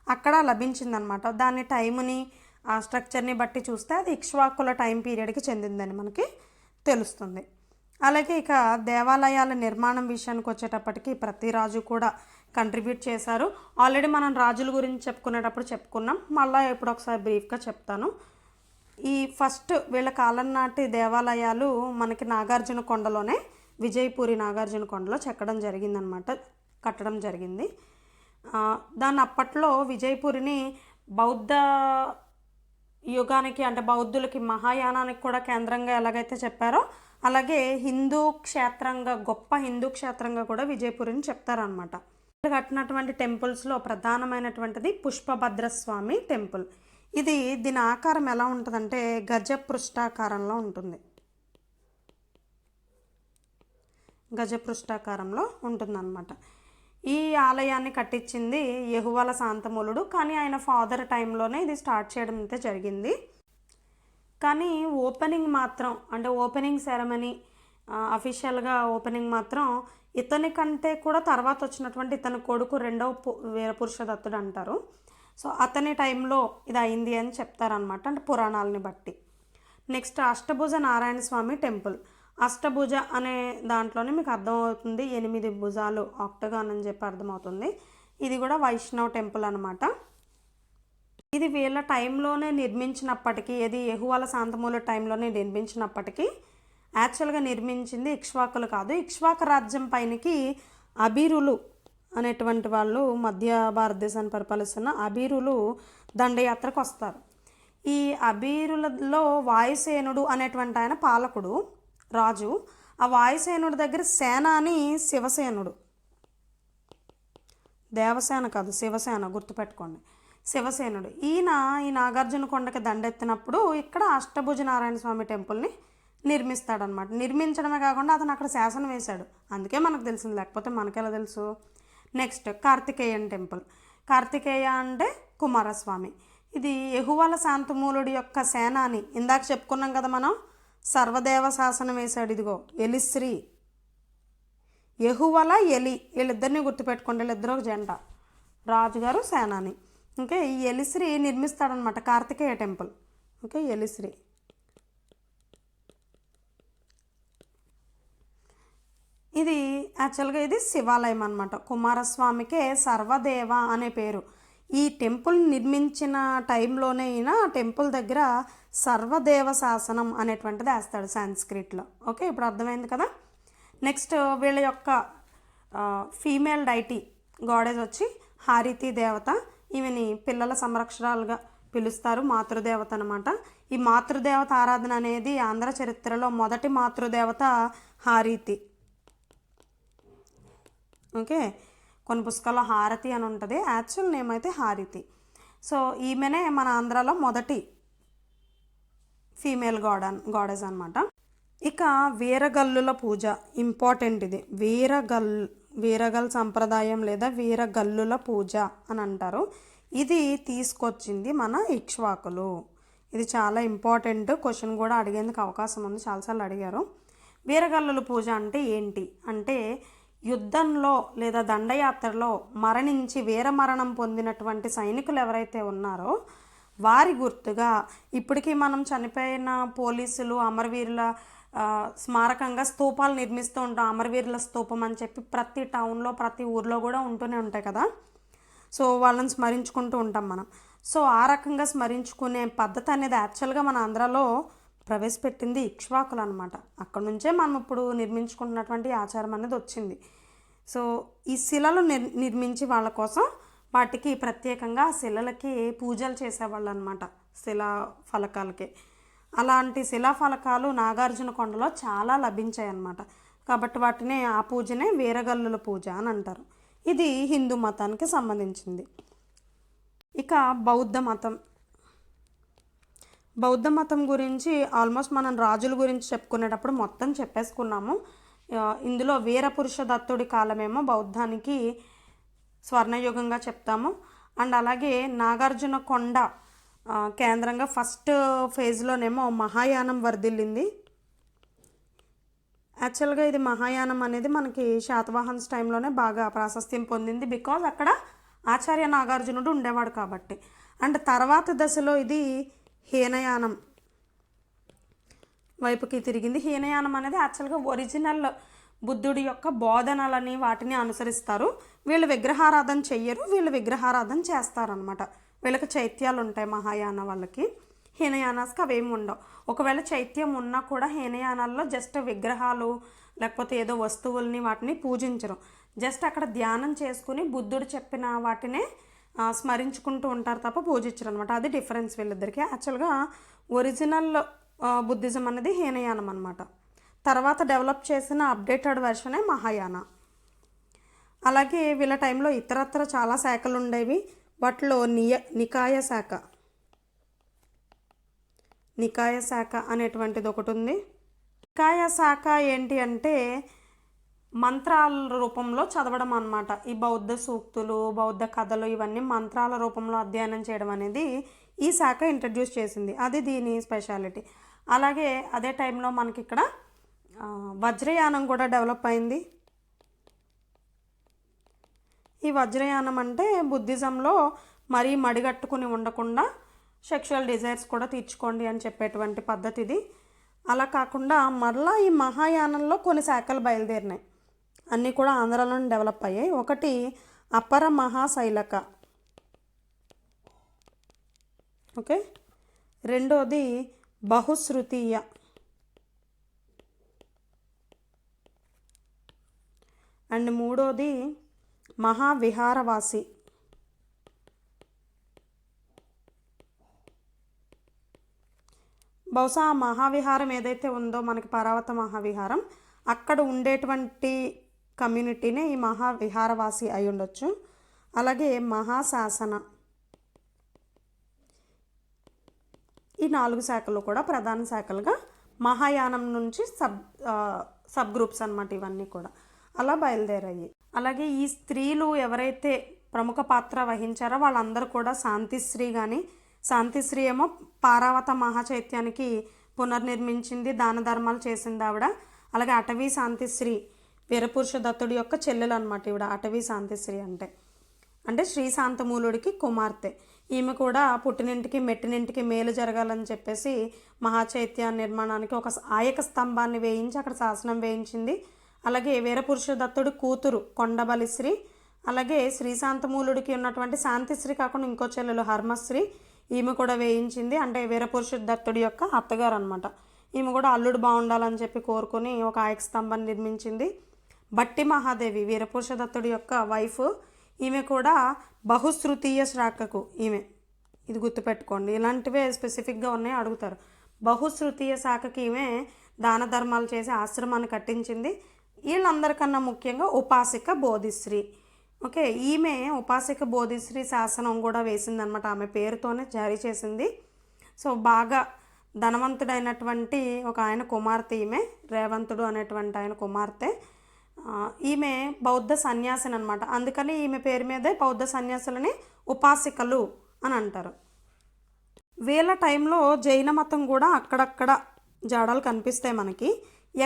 అక్కడ లభించిందనమాట. దాని టైంని ఆ స్ట్రక్చర్ని బట్టి చూస్తే అది ఇక్ష్వాకుల టైం పీరియడ్కి చెందిందని మనకి తెలుస్తుంది. అలాగే ఇక దేవాలయాల నిర్మాణం విషయానికి వచ్చేటప్పటికి ప్రతి రాజు కూడా కంట్రిబ్యూట్ చేశారు. ఆల్రెడీ మనం రాజుల గురించి చెప్పుకునేటప్పుడు చెప్పుకున్నాం, మళ్ళీ ఇప్పుడు ఒకసారి బ్రీఫ్గా చెప్తాను. ఈ ఫస్ట్ వీళ్ళ కాలం నాటి దేవాలయాలు మనకి నాగార్జున కొండలోనే, విజయపూరి నాగార్జున కొండలో కట్టడం జరిగింది. దాన్ని అప్పట్లో విజయపూరిని బౌద్ధ యుగానికి అంటే బౌద్ధులకి మహాయానానికి కూడా కేంద్రంగా ఎలాగైతే చెప్పారో అలాగే హిందూ క్షేత్రంగా, గొప్ప హిందూ క్షేత్రంగా కూడా విజయపూరిని చెప్తారనమాట. కట్టినటువంటి టెంపుల్స్లో ప్రధానమైనటువంటిది పుష్పభద్రస్వామి టెంపుల్. దీని ఆకారం ఎలా ఉంటుందంటే గజపృష్ఠాకారంలో ఉంటుంది, గజపృష్ఠాకారంలో ఉంటుందన్నమాట. ఈ ఆలయాన్ని కట్టించింది యెహువల శాంతమూలుడు, కానీ ఆయన ఫాదర్ టైంలోనే ఇది స్టార్ట్ చేయడం అయితే జరిగింది. కానీ ఓపెనింగ్ మాత్రం అంటే ఓపెనింగ్ సెరమనీ అఫీషియల్గా ఓపెనింగ్ మాత్రం ఇతని కంటే కూడా తర్వాత వచ్చినటువంటి ఇతని కొడుకు రెండవ వీరపురుష దత్తుడు అంటారు. సో అతని టైంలో ఇది అయింది అని చెప్తారనమాట, అంటే పురాణాలని బట్టి. నెక్స్ట్ అష్టభుజ నారాయణ స్వామి టెంపుల్. అష్టభుజ అనే దాంట్లోనే మీకు అర్థమవుతుంది 8 భుజాలు, ఆక్టగాన్ అని చెప్పి అర్థమవుతుంది. ఇది కూడా వైష్ణవ్ టెంపుల్ అనమాట. ఇది వీళ్ళ టైంలోనే నిర్మించినప్పటికీ, ఇది యెహువల శాంతమూలుడు టైంలోనే నిర్మించినప్పటికీ యాక్చువల్గా నిర్మించింది ఇక్ష్వాకులు కాదు. ఇక్ష్వాక రాజ్యం పైనకి అబీరులు అనేటువంటి వాళ్ళు మధ్య భారతదేశాన్ని పరిపాలిస్తున్న అబీరులు దండయాత్రకు వస్తారు. ఈ అబీరులలో వాయుసేనుడు అనేటువంటి ఆయన పాలకుడు రాజు. ఆ వాయుసేనుడి దగ్గర సేనాని శివసేనుడు, దేవసేన కాదు శివసేన, గుర్తుపెట్టుకోండి, శివసేనుడు. ఈయన ఈ నాగార్జున కొండకి దండెత్తినప్పుడు ఇక్కడ అష్టభుజ నారాయణ స్వామి టెంపుల్ని నిర్మిస్తాడనమాట. నిర్మించడమే కాకుండా అతను అక్కడ శాసనం వేశాడు, అందుకే మనకు తెలిసింది, లేకపోతే మనకెలా తెలుసు. Next Karthikeyan temple. కార్తికేయ అంటే కుమారస్వామి. ఇది యెహోవాల శాంతమూలుడి యొక్క సేనాని. ఇందాక చెప్పుకున్నాం కదా మనం, సర్వదేవ శాసనం వేశాడు. ఇదిగో ఎలిశ్రీ, యెహోవాల ఎలి, వీళ్ళిద్దరిని గుర్తుపెట్టుకోండి, వీళ్ళిద్దరూ ఒక జంట, రాజుగారు సేనాని. ఓకే, ఈ ఎలిశ్రీ నిర్మిస్తాడనమాట కార్తికేయ టెంపుల్. ఓకే, ఎలిశ్రీ. ఇది యాక్చువల్గా ఇది శివాలయం అనమాట. కుమారస్వామికే సర్వదేవ అనే పేరు. ఈ టెంపుల్ నిర్మించిన టైంలోనే ఈయన టెంపుల్ దగ్గర సర్వదేవ శాసనం అనేటువంటిది వేస్తాడు సాంస్క్రిట్లో. ఓకే, ఇప్పుడు అర్థమైంది కదా. నెక్స్ట్ వీళ్ళ యొక్క ఫీమేల్ డైటీ గాడెస్ వచ్చి హారితి దేవత. ఈమెని పిల్లల సంరక్షణలుగా పిలుస్తారు, మాతృదేవత అనమాట. ఈ మాతృదేవత ఆరాధన అనేది ఆంధ్ర చరిత్రలో మొదటి మాతృదేవత హారితి. ఓకే, కొన్ని పుస్తకాల్లో హారతి అని ఉంటుంది, యాక్చువల్ నేమ్ అయితే హారితి. సో ఈమెనే మన ఆంధ్రాలో మొదటి ఫీమేల్ గాడెస్ అనమాట. ఇక వీరగల్లుల పూజ ఇంపార్టెంట్. ఇది వీరగల్ సంప్రదాయం లేదా వీరగల్లుల పూజ అని అంటారు. ఇది తీసుకొచ్చింది మన ఇక్ష్వాకులు. ఇది చాలా ఇంపార్టెంట్, క్వశ్చన్ కూడా అడిగేందుకు అవకాశం ఉంది, చాలాసార్లు అడిగారు. వీరగల్లుల పూజ అంటే ఏంటి అంటే, యుద్ధంలో లేదా దండయాత్రలో మరణించి వీరమరణం పొందినటువంటి సైనికులు ఎవరైతే ఉన్నారో వారి గుర్తుగా ఇప్పటికీ మనం చనిపోయిన పోలీసులు అమరవీరుల స్మారకంగా స్తూపాలు నిర్మిస్తూ ఉంటాం. అమరవీరుల స్తూపం అని చెప్పి ప్రతి టౌన్లో ప్రతి ఊర్లో కూడా ఉంటూనే ఉంటాయి కదా. సో వాళ్ళని స్మరించుకుంటూ ఉంటాం మనం. సో ఆ రకంగా స్మరించుకునే పద్ధతి అనేది యాక్చువల్గా మన ఆంధ్రాలో ప్రవేశపెట్టింది ఇక్ష్వాకులు అనమాట. అక్కడ నుంచే మనం ఇప్పుడు నిర్మించుకుంటున్నటువంటి ఆచారం అనేది వచ్చింది. సో ఈ శిలలు నిర్మించి వాళ్ళ కోసం వాటికి ప్రత్యేకంగా శిలలకి పూజలు చేసేవాళ్ళు అనమాట, శిలా ఫలకాలకి. అలాంటి శిలాఫలకాలు నాగార్జున కొండలో చాలా లభించాయి అన్నమాట. కాబట్టి వాటిని ఆ పూజనే వీరగల్లుల పూజ అని అంటారు. ఇది హిందూ మతానికి సంబంధించింది. ఇక బౌద్ధ మతం గురించి ఆల్మోస్ట్ మనం రాజుల గురించి చెప్పుకునేటప్పుడు మొత్తం చెప్పేసుకున్నాము. ఇందులో వీరపురుష దత్తుడి కాలమేమో బౌద్ధానికి స్వర్ణయుగంగా చెప్తాము. అండ్ అలాగే నాగార్జున కొండ కేంద్రంగా ఫస్ట్ ఫేజ్లోనేమో మహాయానం వర్ధిల్లింది. యాక్చువల్గా ఇది మహాయానం అనేది మనకి శాతవాహన్స్ టైంలోనే బాగా ప్రాశస్త్యం పొందింది, బికాజ్ అక్కడ ఆచార్య నాగార్జునుడు ఉండేవాడు కాబట్టి. అండ్ తర్వాత దశలో ఇది హీనయానం వైపుకి తిరిగింది. హీనయానం అనేది యాక్చువల్గా ఒరిజినల్ బుద్ధుడి యొక్క బోధనలని వాటిని అనుసరిస్తారు. వీళ్ళు విగ్రహారాధన చెయ్యరు, వీళ్ళు విగ్రహారాధన చేస్తారనమాట. వీళ్ళకి చైత్యాలు ఉంటాయి మహాయాన వాళ్ళకి. హీనయానాస్కి అవేమి ఉండవు. ఒకవేళ చైత్యం ఉన్నా కూడా హీనయానాల్లో జస్ట్ విగ్రహాలు లేకపోతే ఏదో వస్తువుల్ని వాటిని పూజించరు. జస్ట్ అక్కడ ధ్యానం చేసుకుని బుద్ధుడు చెప్పిన వాటినే స్మరించుకుంటూ ఉంటారు తప్ప పూజించరు అనమాట. అది డిఫరెన్స్ వీళ్ళిద్దరికి. యాక్చువల్గా ఒరిజినల్ బుద్ధిజం అనేది హీనయానం అనమాట. తర్వాత డెవలప్ చేసిన అప్డేటెడ్ వెర్షనే మహాయాన. అలాగే వీళ్ళ టైంలో ఇతరత్ర చాలా శాఖలు ఉండేవి. వాటిలో నికాయ శాఖ అనేటువంటిది ఒకటి ఉంది. నికాయ శాఖ ఏంటి అంటే మంత్రాల రూపంలో చదవడం అన్నమాట. ఈ బౌద్ధ సూక్తులు, బౌద్ధ కథలు ఇవన్నీ మంత్రాల రూపంలో అధ్యయనం చేయడం అనేది ఈ శాఖ ఇంట్రడ్యూస్ చేసింది. అది దీని స్పెషాలిటీ. అలాగే అదే టైంలో మనకి ఇక్కడ వజ్రయానం కూడా డెవలప్ అయింది. ఈ వజ్రయానం అంటే బుద్ధిజంలో మరీ మడిగట్టుకుని ఉండకుండా సెక్షువల్ డిజైర్స్ కూడా తీర్చుకోండి అని చెప్పేటువంటి పద్ధతి ఇది. అలా కాకుండా మరలా ఈ మహాయానంలో కొన్ని శాఖలు బయలుదేరినాయి. అన్నీ కూడా ఆంధ్రాలోనే డెవలప్ అయ్యాయి. ఒకటి అపర మహాశైలక, ఓకే. రెండోది బహుశ్రుతీయ, అండ్ మూడోది మహావిహారవాసి. బహుశా ఆ మహావిహారం ఏదైతే ఉందో మనకి పరావత మహావిహారం, అక్కడ ఉండేటువంటి కమ్యూనిటీనే ఈ మహావిహారవాసి అయి ఉండొచ్చు. అలాగే మహాశాసన. ఈ 4 శాఖలు కూడా ప్రధాన శాఖలుగా మహాయానం నుంచి సబ్ గ్రూప్స్ అన్నమాట ఇవన్నీ కూడా అలా బయలుదేరాయి. అలాగే ఈ స్త్రీలు ఎవరైతే ప్రముఖ పాత్ర వహించారో వాళ్ళందరూ కూడా శాంతిశ్రీ. కానీ శాంతిశ్రీ ఏమో పారావత మహాచైత్యానికి పునర్నిర్మించింది, దాన ధర్మాలు చేసింది ఆవిడ. అలాగే అటవీ శాంతిశ్రీ వీరపురుష దత్తుడి యొక్క చెల్లెలు అనమాట ఈవిడ. అటవీ శాంతిశ్రీ అంటే శ్రీ శాంతమూలుడికి కుమార్తె. ఈమె కూడా పుట్టినింటికి మెట్టినింటికి మేలు జరగాలని చెప్పేసి మహాచైత్య నిర్మాణానికి ఒక ఆయక స్తంభాన్ని వేయించి అక్కడ శాసనం వేయించింది. అలాగే వీరపురుష దత్తుడి కూతురు కొండబలిశ్రీ, అలాగే శ్రీశాంతమూలుడికి ఉన్నటువంటి శాంతిశ్రీ కాకుండా ఇంకో చెల్లెలు హర్మశ్రీ, ఈమె కూడా వేయించింది. అంటే వీరపురుష దత్తుడి యొక్క అత్తగారు అనమాట. ఈమె కూడా అల్లుడు బాగుండాలని చెప్పి కోరుకొని ఒక ఆయక స్తంభాన్ని నిర్మించింది. బట్టి మహాదేవి వీరపురుష దత్తుడి యొక్క వైఫ్. ఈమె కూడా బహుశ్రుతీయ శాఖకు ఈమె. ఇది గుర్తుపెట్టుకోండి, ఇలాంటివే స్పెసిఫిక్గా ఉన్నాయి అడుగుతారు. బహుశ్రుతీయ శాఖకి ఈమె దాన ధర్మాలు చేసి ఆశ్రమాన్ని కట్టించింది. వీళ్ళందరికన్నా ముఖ్యంగా ఉపాసిక బోధిశ్రీ. ఓకే, ఈమె ఉపాసిక బోధిశ్రీ శాసనం కూడా వేసిందనమాట. ఆమె పేరుతోనే జారీ చేసింది. సో బాగా ధనవంతుడైనటువంటి ఒక ఆయన కుమార్తె ఈమె, రేవంతుడు అనేటువంటి ఆయన కుమార్తె. ఈమె బౌద్ధ సన్యాసిని అనమాట. అందుకని ఈమె పేరు మీదే బౌద్ధ సన్యాసులని ఉపాసికలు అని అంటారు. వీళ్ళ టైంలో జైన మతం కూడా అక్కడక్కడ జాడలు కనిపిస్తాయి మనకి.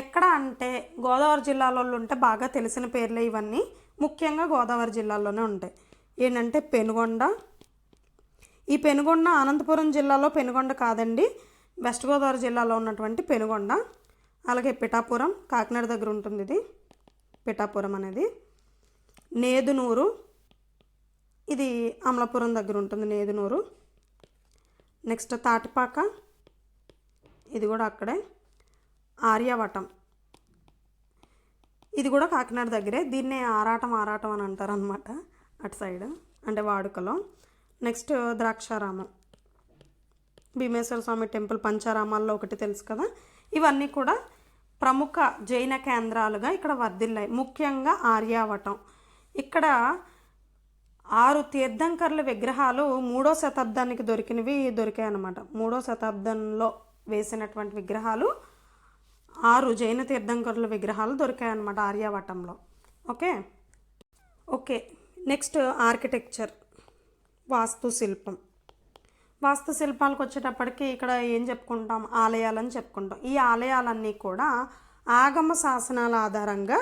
ఎక్కడ అంటే గోదావరి జిల్లాలో ఉంటే బాగా తెలిసిన పేర్లే ఇవన్నీ. ముఖ్యంగా గోదావరి జిల్లాలోనే ఉంటాయి. ఏంటంటే పెనుగొండ. ఈ పెనుగొండ అనంతపురం జిల్లాలో పెనుగొండ కాదండి, వెస్ట్ గోదావరి జిల్లాలో ఉన్నటువంటి పెనుగొండ. అలాగే పిఠాపురం, కాకినాడ దగ్గర ఉంటుంది ఇది పిఠాపురం అనేది. నేదునూరు, ఇది అమలాపురం దగ్గర ఉంటుంది నేదునూరు. నెక్స్ట్ తాటిపాక, ఇది కూడా అక్కడే. ఆర్యవటం, ఇది కూడా కాకినాడ దగ్గరే. దీన్నే ఆరాటం అని అంటారు అనమాట అటు సైడ్, అంటే వాడుకలో. నెక్స్ట్ ద్రాక్షారామం, భీమేశ్వర స్వామి టెంపుల్ పంచారామాల్లో ఒకటి తెలుసు కదా. ఇవన్నీ కూడా ప్రముఖ జైన కేంద్రాలుగా ఇక్కడ వర్ధిల్లాయి. ముఖ్యంగా ఆర్యావటం. ఇక్కడ 6 తీర్థంకర్ల విగ్రహాలు 3వ శతాబ్దానికి దొరికాయి అన్నమాట. 3వ శతాబ్దంలో వేసినటువంటి విగ్రహాలు 6 జైన తీర్థంకరుల విగ్రహాలు దొరికాయి అన్నమాట ఆర్యావటంలో. ఓకే, నెక్స్ట్ ఆర్కిటెక్చర్, వాస్తుశిల్పం. వాస్తుశిల్పాలకు వచ్చేటప్పటికి ఇక్కడ ఏం చెప్పుకుంటాం, ఆలయాలని చెప్పుకుంటాం. ఈ ఆలయాలన్నీ కూడా ఆగమ శాసనాల ఆధారంగా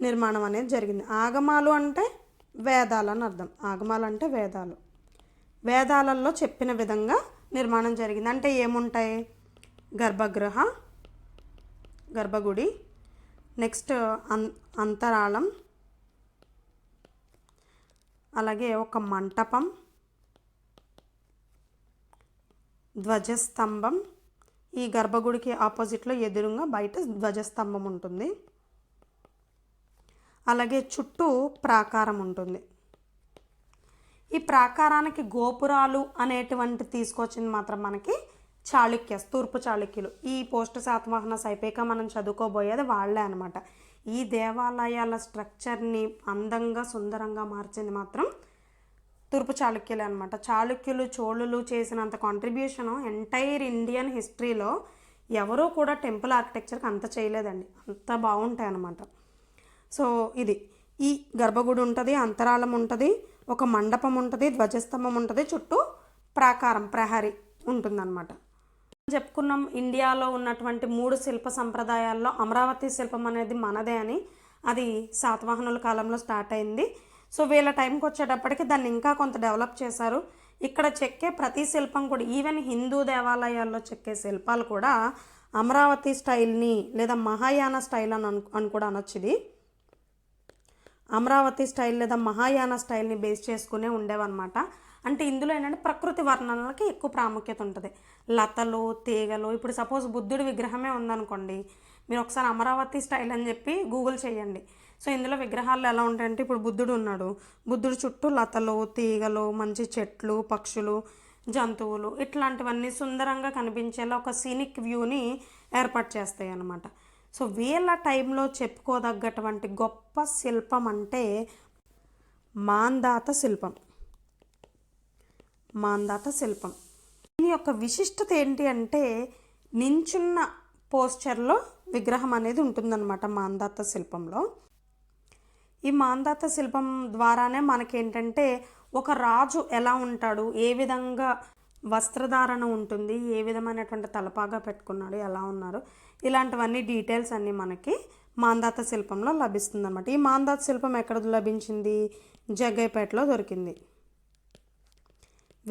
నిర్మాణం అనేది జరిగింది. ఆగమాలు అంటే వేదాలు అని అర్థం. ఆగమాలు అంటే వేదాలు. వేదాలలో చెప్పిన విధంగా నిర్మాణం జరిగింది. అంటే ఏముంటాయి, గర్భగుడి, నెక్స్ట్ అంతరాళం, అలాగే ఒక మంటపం, ధ్వజస్తంభం. ఈ గర్భగుడికి ఆపోజిట్లో ఎదురుగా బయట ధ్వజస్తంభం ఉంటుంది. అలాగే చుట్టూ ప్రాకారం ఉంటుంది. ఈ ప్రాకారానికి గోపురాలు అనేటువంటి తీసుకొచ్చింది మాత్రం మనకి చాళుక్యస్, తూర్పు చాళుక్యులు. ఈ పోస్ట్ శాతవాహనస్ అయిపోయాక మనం చదువుకోబోయేది వాళ్ళే అనమాట. ఈ దేవాలయాల స్ట్రక్చర్ని అందంగా సుందరంగా మార్చింది మాత్రం తూర్పు చాళుక్యులే అనమాట. చాళుక్యులు, చోళులు చేసినంత కాంట్రిబ్యూషను ఎంటైర్ ఇండియన్ హిస్టరీలో ఎవరూ కూడా టెంపుల్ ఆర్కిటెక్చర్కి అంత చేయలేదండి. అంత బాగుంటాయి అన్నమాట. సో ఇది ఈ గర్భగుడి ఉంటుంది, అంతరాళం ఉంటుంది, ఒక మండపం ఉంటుంది, ధ్వజస్తంభం ఉంటుంది, చుట్టూ ప్రాకారం ప్రహరీ ఉంటుందన్నమాట. చెప్పుకున్నాం ఇండియాలో ఉన్నటువంటి 3 శిల్ప సంప్రదాయాల్లో అమరావతి శిల్పం అనేది మనదే అని. అది శాతవాహనుల కాలంలో స్టార్ట్ అయింది. సో వీళ్ళ టైంకి వచ్చేటప్పటికి దాన్ని ఇంకా కొంత డెవలప్ చేశారు. ఇక్కడ చెక్కే ప్రతి శిల్పం కూడా, ఈవెన్ హిందూ దేవాలయాల్లో చెక్కే శిల్పాలు కూడా అమరావతి స్టైల్ని లేదా మహాయాన స్టైల్ అని కూడా అనొచ్చు. ఇది అమరావతి స్టైల్ లేదా మహాయాన స్టైల్ని బేస్ చేసుకునే ఉండేవన్నమాట. అంటే ఇందులో ఏంటంటే ప్రకృతి వర్ణనలకి ఎక్కువ ప్రాముఖ్యత ఉంటుంది. లతలు, తీగలు. ఇప్పుడు సపోజ్ బుద్ధుడి విగ్రహమే ఉందనుకోండి, మీరు ఒకసారి అమరావతి స్టైల్ అని చెప్పి గూగుల్ చేయండి. సో ఇందులో విగ్రహాలు ఎలా ఉంటాయంటే ఇప్పుడు బుద్ధుడు ఉన్నాడు, బుద్ధుడు చుట్టూ లతలు, తీగలు, మంచి చెట్లు, పక్షులు, జంతువులు ఇట్లాంటివన్నీ సుందరంగా కనిపించేలా ఒక సీనిక్ వ్యూని ఏర్పాటు చేస్తాయి అన్నమాట. సో వీళ్ళ టైంలో చెప్పుకోదగ్గటువంటి గొప్ప శిల్పం అంటే మాంధాత శిల్పం. మాంధాత శిల్పం దీని యొక్క విశిష్టత ఏంటి అంటే నించున్న పోస్చర్లో విగ్రహం అనేది ఉంటుందన్నమాట మాంధాత శిల్పంలో. ఈ మాంధాత శిల్పం ద్వారానే మనకేంటంటే ఒక రాజు ఎలా ఉంటాడు, ఏ విధంగా వస్త్రధారణ ఉంటుంది, ఏ విధమైనటువంటి తలపాగా పెట్టుకున్నాడు, ఎలా ఉన్నారు, ఇలాంటివన్నీ డీటెయిల్స్ అన్నీ మనకి మాంధాత శిల్పంలో లభిస్తుంది అన్నమాట. ఈ మాంధాత శిల్పం ఎక్కడ లభించింది? జగ్గయ్యపేటలో దొరికింది.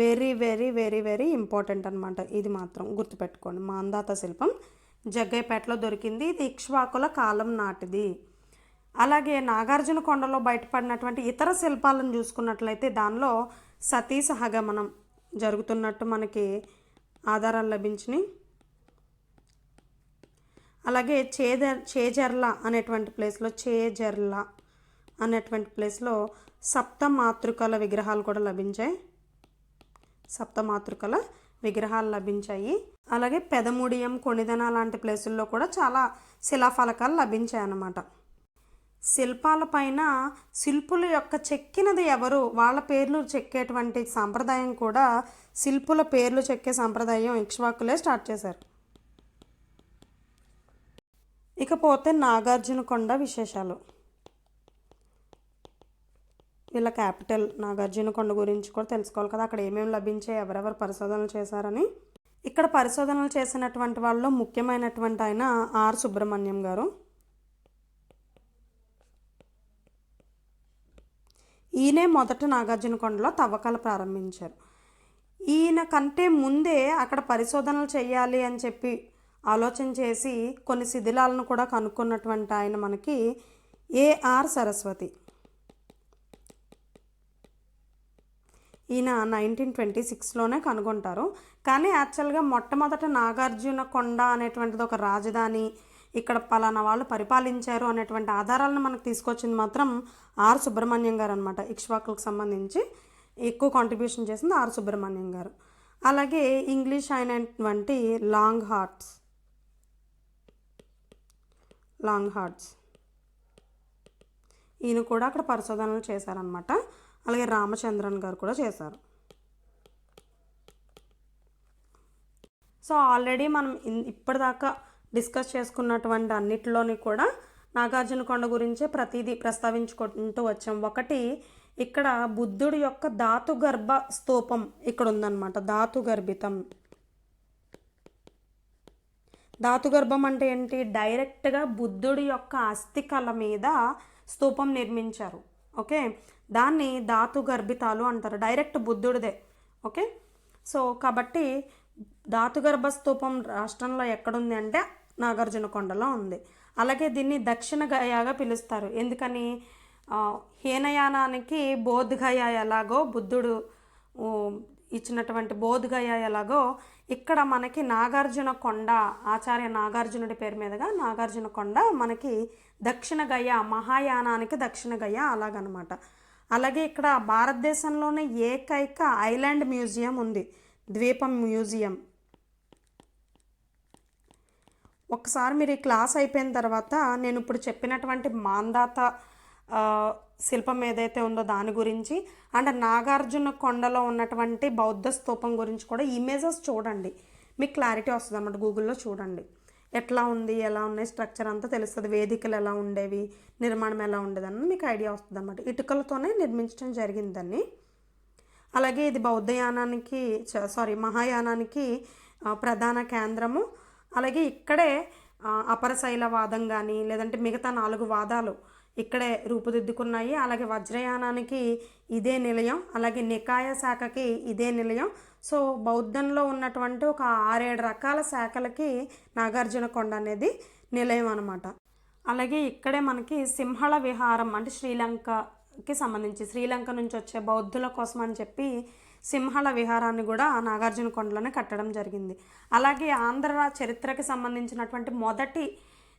Very very very very important అనమాట, ఇది మాత్రం గుర్తుపెట్టుకోండి. మాంధాత శిల్పం జగ్గయ్యపేటలో దొరికింది. ఇది ఇక్ష్వాకుల కాలం నాటిది. అలాగే నాగార్జున కొండలో బయటపడినటువంటి ఇతర శిల్పాలను చూసుకున్నట్లయితే దానిలో సతీ సహగమనం జరుగుతున్నట్టు మనకి ఆధారాలు లభించినాయి. అలాగే చేజర్ల అనేటువంటి ప్లేస్లో సప్తమాతృకల విగ్రహాలు కూడా లభించాయి. సప్తమాతృకల విగ్రహాలు లభించాయి. అలాగే పెదముడియం, కొణిదన లాంటి ప్లేసుల్లో కూడా చాలా శిలాఫలకాలు లభించాయి అన్నమాట. శిల్పాలపైన శిల్పుల యొక్క చెక్కినది ఎవరు, వాళ్ళ పేర్లు చెక్కేటువంటి సాంప్రదాయం కూడా, శిల్పుల పేర్లు చెక్కే సాంప్రదాయం ఇక్ష్వాకులే స్టార్ట్ చేశారు. ఇకపోతే నాగార్జున కొండ విశేషాలు. వీళ్ళ క్యాపిటల్ నాగార్జున కొండ గురించి కూడా తెలుసుకోవాలి కదా, అక్కడ ఏమేమి లభించాయి, ఎవరెవరు పరిశోధనలు చేశారని. ఇక్కడ పరిశోధనలు చేసినటువంటి వాళ్ళలో ముఖ్యమైనటువంటి ఆయన ఆర్ సుబ్రహ్మణ్యం గారు. ఈయనే మొదట నాగార్జున కొండలో తవ్వకాలు ప్రారంభించారు. ఈయన కంటే ముందే అక్కడ పరిశోధనలు చేయాలి అని చెప్పి ఆలోచన చేసి కొన్ని శిథిలాలను కూడా కనుక్కున్నటువంటి ఆయన మనకి ఏఆర్ సరస్వతి. ఈయన 1926లోనే కనుగొంటారు. కానీ యాక్చువల్గా మొట్టమొదట నాగార్జున కొండ అనేటువంటిది ఒక రాజధాని, ఇక్కడ పలానా వాళ్ళు పరిపాలించారు అనేటువంటి ఆధారాలను మనకు తీసుకొచ్చింది మాత్రం ఆర్ సుబ్రహ్మణ్యం గారు అనమాట. ఇక్ష్వాకులకు సంబంధించి ఎక్కువ కాంట్రిబ్యూషన్ చేసింది ఆర్ సుబ్రహ్మణ్యం గారు. అలాగే ఇంగ్లీష్ అయినటువంటి లాంగ్ హార్ట్స్ ఈయన కూడా అక్కడ పరిశోధనలు చేశారనమాట. అలాగే రామచంద్రన్ గారు కూడా చేశారు. సో ఆల్రెడీ మనం ఇప్పటిదాకా డిస్కస్ చేసుకున్నటువంటి అన్నిటిలోని కూడా నాగార్జున కొండ గురించే ప్రతిదీ ప్రస్తావించుకుంటూ వచ్చాం. ఒకటి, ఇక్కడ బుద్ధుడి యొక్క ధాతుగర్భ స్తూపం ఇక్కడ ఉందన్నమాట. ధాతుగర్భం అంటే ఏంటి? డైరెక్ట్గా బుద్ధుడి యొక్క అస్థికల మీద స్తూపం నిర్మించారు. ఓకే, దాన్ని ధాతుగర్భితాలు అంటారు. డైరెక్ట్ బుద్ధుడిదే. ఓకే, సో కాబట్టి ధాతుగర్భ స్తూపం రాష్ట్రంలో ఎక్కడుంది అంటే నాగార్జున కొండలో ఉంది. అలాగే దీన్ని దక్షిణ గయాగా పిలుస్తారు. ఎందుకని? హీనయానానికి బోధ్గయ ఎలాగో బుద్ధుడు ఇచ్చినటువంటి బోధ్గయ ఎలాగో ఇక్కడ మనకి నాగార్జున కొండ, ఆచార్య నాగార్జునుడి పేరు మీదుగా నాగార్జున కొండ మనకి దక్షిణ గయ, మహాయానానికి దక్షిణ గయ అలాగనమాట. అలాగే ఇక్కడ భారతదేశంలోనే ఏకైక ఐలాండ్ మ్యూజియం ఉంది, ద్వీపం మ్యూజియం. ఒకసారి మీరు ఈ క్లాస్ అయిపోయిన తర్వాత నేను ఇప్పుడు చెప్పినటువంటి మాంధాత శిల్పం ఏదైతే ఉందో దాని గురించి అండ్ నాగార్జున కొండలో ఉన్నటువంటి బౌద్ధ స్తూపం గురించి కూడా ఇమేజెస్ చూడండి, మీకు క్లారిటీ వస్తుంది అన్నమాట. గూగుల్లో చూడండి ఎట్లా ఉంది, ఎలా ఉన్నాయి, స్ట్రక్చర్ అంతా తెలుస్తుంది. వేదికలు ఎలా ఉండేవి, నిర్మాణం ఎలా ఉండేదని మీకు ఐడియా వస్తుంది అన్నమాట. ఇటుకలతోనే నిర్మించడం జరిగిందని. అలాగే ఇది బౌద్ధయానానికి మహాయానానికి ప్రధాన కేంద్రము. అలాగే ఇక్కడే అపరశైలవాదం కానీ లేదంటే మిగతా 4 వాదాలు ఇక్కడే రూపుదిద్దుకున్నాయి. అలాగే వజ్రయానానికి ఇదే నిలయం, అలాగే నికాయ శాఖకి ఇదే నిలయం. సో బౌద్ధంలో ఉన్నటువంటి ఒక 6-7 రకాల శాఖలకి నాగార్జున కొండ అనేది నిలయం అనమాట. అలాగే ఇక్కడే మనకి సింహళ విహారం అంటే శ్రీలంకకి సంబంధించి శ్రీలంక నుంచి వచ్చే బౌద్ధుల కోసం అని చెప్పి సింహళ విహారాన్ని కూడా నాగార్జున కొండలోనే కట్టడం జరిగింది. అలాగే ఆంధ్ర చరిత్రకి సంబంధించినటువంటి మొదటి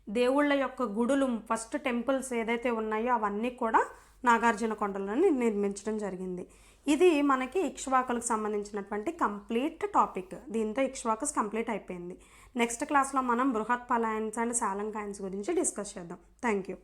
దేవుళ్ళ యొక్క గుడులు ఫస్ట్ టెంపుల్స్ ఏదైతే ఉన్నాయో అవన్నీ కూడా నాగార్జున కొండలను నిర్మించడం జరిగింది. ఇది మనకి ఇక్ష్వాకులకు సంబంధించినటువంటి కంప్లీట్ టాపిక్. దీంతో ఇక్ష్వాకుస్ కంప్లీట్ అయిపోయింది. నెక్స్ట్ క్లాస్లో మనం బృహత్ పలాయన్స్ అండ్ సాలంకాయన్స్ గురించి డిస్కస్ చేద్దాం. Thank you.